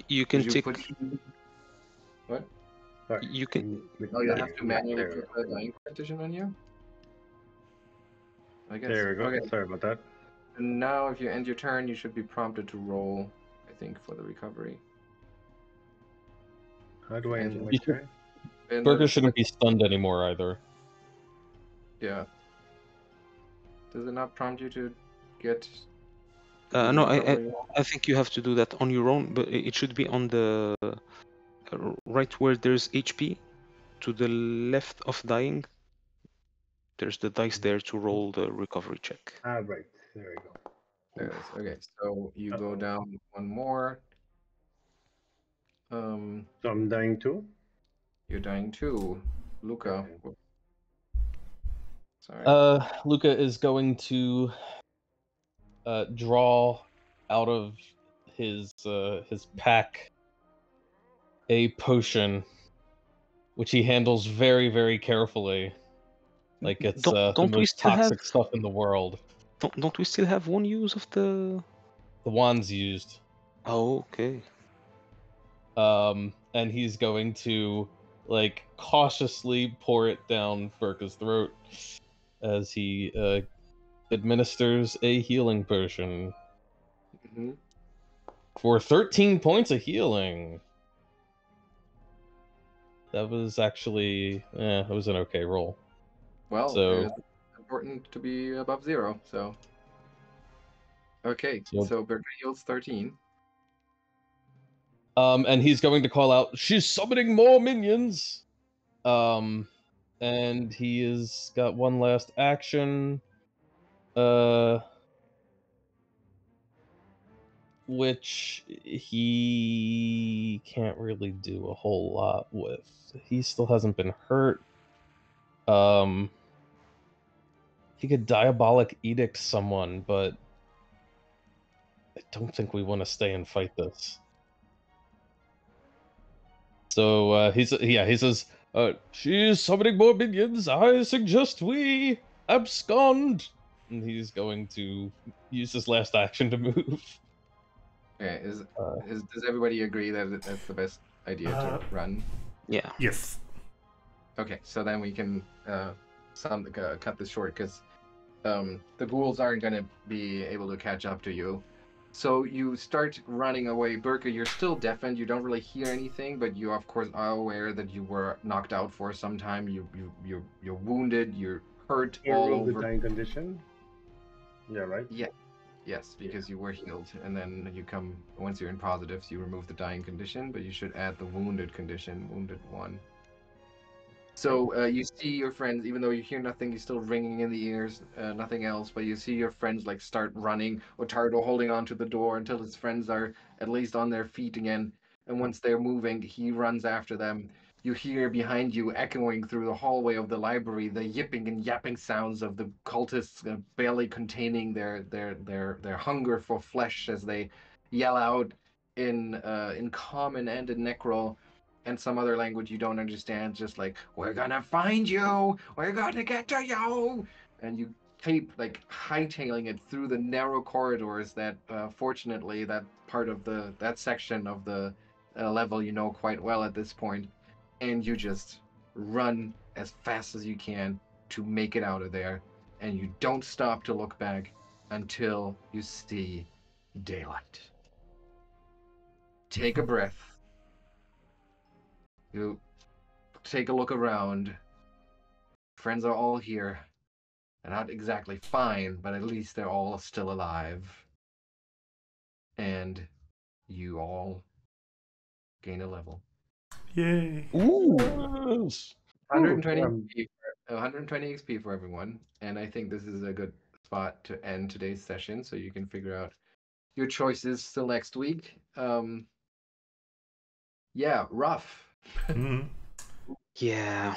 [SPEAKER 2] You can
[SPEAKER 1] Did you
[SPEAKER 2] tick.
[SPEAKER 1] put what?
[SPEAKER 4] Sorry.
[SPEAKER 2] You can.
[SPEAKER 1] Oh, you have to manually
[SPEAKER 4] There we
[SPEAKER 1] put
[SPEAKER 4] go.
[SPEAKER 1] the dying partition on you? I guess.
[SPEAKER 4] There we go.
[SPEAKER 1] Okay.
[SPEAKER 4] Sorry about that.
[SPEAKER 1] And now, if you end your turn, you should be prompted to roll, I think, for the recovery.
[SPEAKER 4] How do I end
[SPEAKER 1] And-
[SPEAKER 4] my
[SPEAKER 3] You should-
[SPEAKER 4] turn?
[SPEAKER 1] And
[SPEAKER 3] Birke shouldn't be stunned anymore either.
[SPEAKER 1] Yeah. Does it not prompt you to get?
[SPEAKER 2] No, I think you have to do that on your own, but it should be on the right where there's HP, to the left of dying. There's the dice there to roll the recovery check.
[SPEAKER 4] Ah, right. There we go.
[SPEAKER 1] There it is. Okay, so you go down 1 more.
[SPEAKER 4] So I'm dying too?
[SPEAKER 1] You're dying 2. Lucca.
[SPEAKER 4] Okay.
[SPEAKER 1] Sorry.
[SPEAKER 3] Lucca is going to draw out of his pack a potion, which he handles very, very carefully, like it's the most toxic stuff in the world.
[SPEAKER 2] Don't we still have 1 use of the
[SPEAKER 3] wand's used?
[SPEAKER 2] Oh, okay.
[SPEAKER 3] And he's going to like cautiously pour it down Birke's throat as he administers a healing potion for 13 points of healing. That was actually, it was an okay roll.
[SPEAKER 1] Well,
[SPEAKER 3] so
[SPEAKER 1] it's important to be above 0, so. Okay, so Birke heals 13.
[SPEAKER 3] And he's going to call out, "She's summoning more minions!" And he has got 1 last action. Which he can't really do a whole lot with. He still hasn't been hurt. He could Diabolic Edict someone, but I don't think we want to stay and fight this. So he says, "She's summoning more minions. I suggest we abscond." And he's going to use his last action to move.
[SPEAKER 1] Okay, does everybody agree that that's the best idea to run?
[SPEAKER 2] Yeah.
[SPEAKER 5] Yes.
[SPEAKER 1] Okay, so then we can cut this short because the ghouls aren't going to be able to catch up to you. So you start running away. Birke, you're still deafened. You don't really hear anything, but you, of course, are aware that you were knocked out for some time. You're wounded. You're hurt all
[SPEAKER 4] Remove the
[SPEAKER 1] over.
[SPEAKER 4] dying condition. Yeah, right.
[SPEAKER 1] Yeah, yes, because you were healed, and then you come once you're in positives, you remove the dying condition, but you should add the wounded condition, wounded 1. So you see your friends, even though you hear nothing, you're still ringing in the ears, nothing else. But you see your friends like start running. Ottardo holding onto the door until his friends are at least on their feet again. And once they're moving, he runs after them. You hear behind you, echoing through the hallway of the library, the yipping and yapping sounds of the cultists barely containing their hunger for flesh as they yell out in common and in necro and some other language you don't understand, just like, we're gonna find you, we're gonna get to you, and you keep like hightailing it through the narrow corridors that fortunately that part of that section of the level you know quite well at this point, and you just run as fast as you can to make it out of there, and you don't stop to look back until you see daylight. Take a breath. You take a look around. Friends are all here. They're not exactly fine, but at least they're all still alive. And you all gain a level.
[SPEAKER 5] Yay!
[SPEAKER 2] Ooh.
[SPEAKER 1] 120 120 XP for everyone. And I think this is a good spot to end today's session so you can figure out your choices till next week. Yeah, rough.
[SPEAKER 5] Mhm.
[SPEAKER 2] Yeah.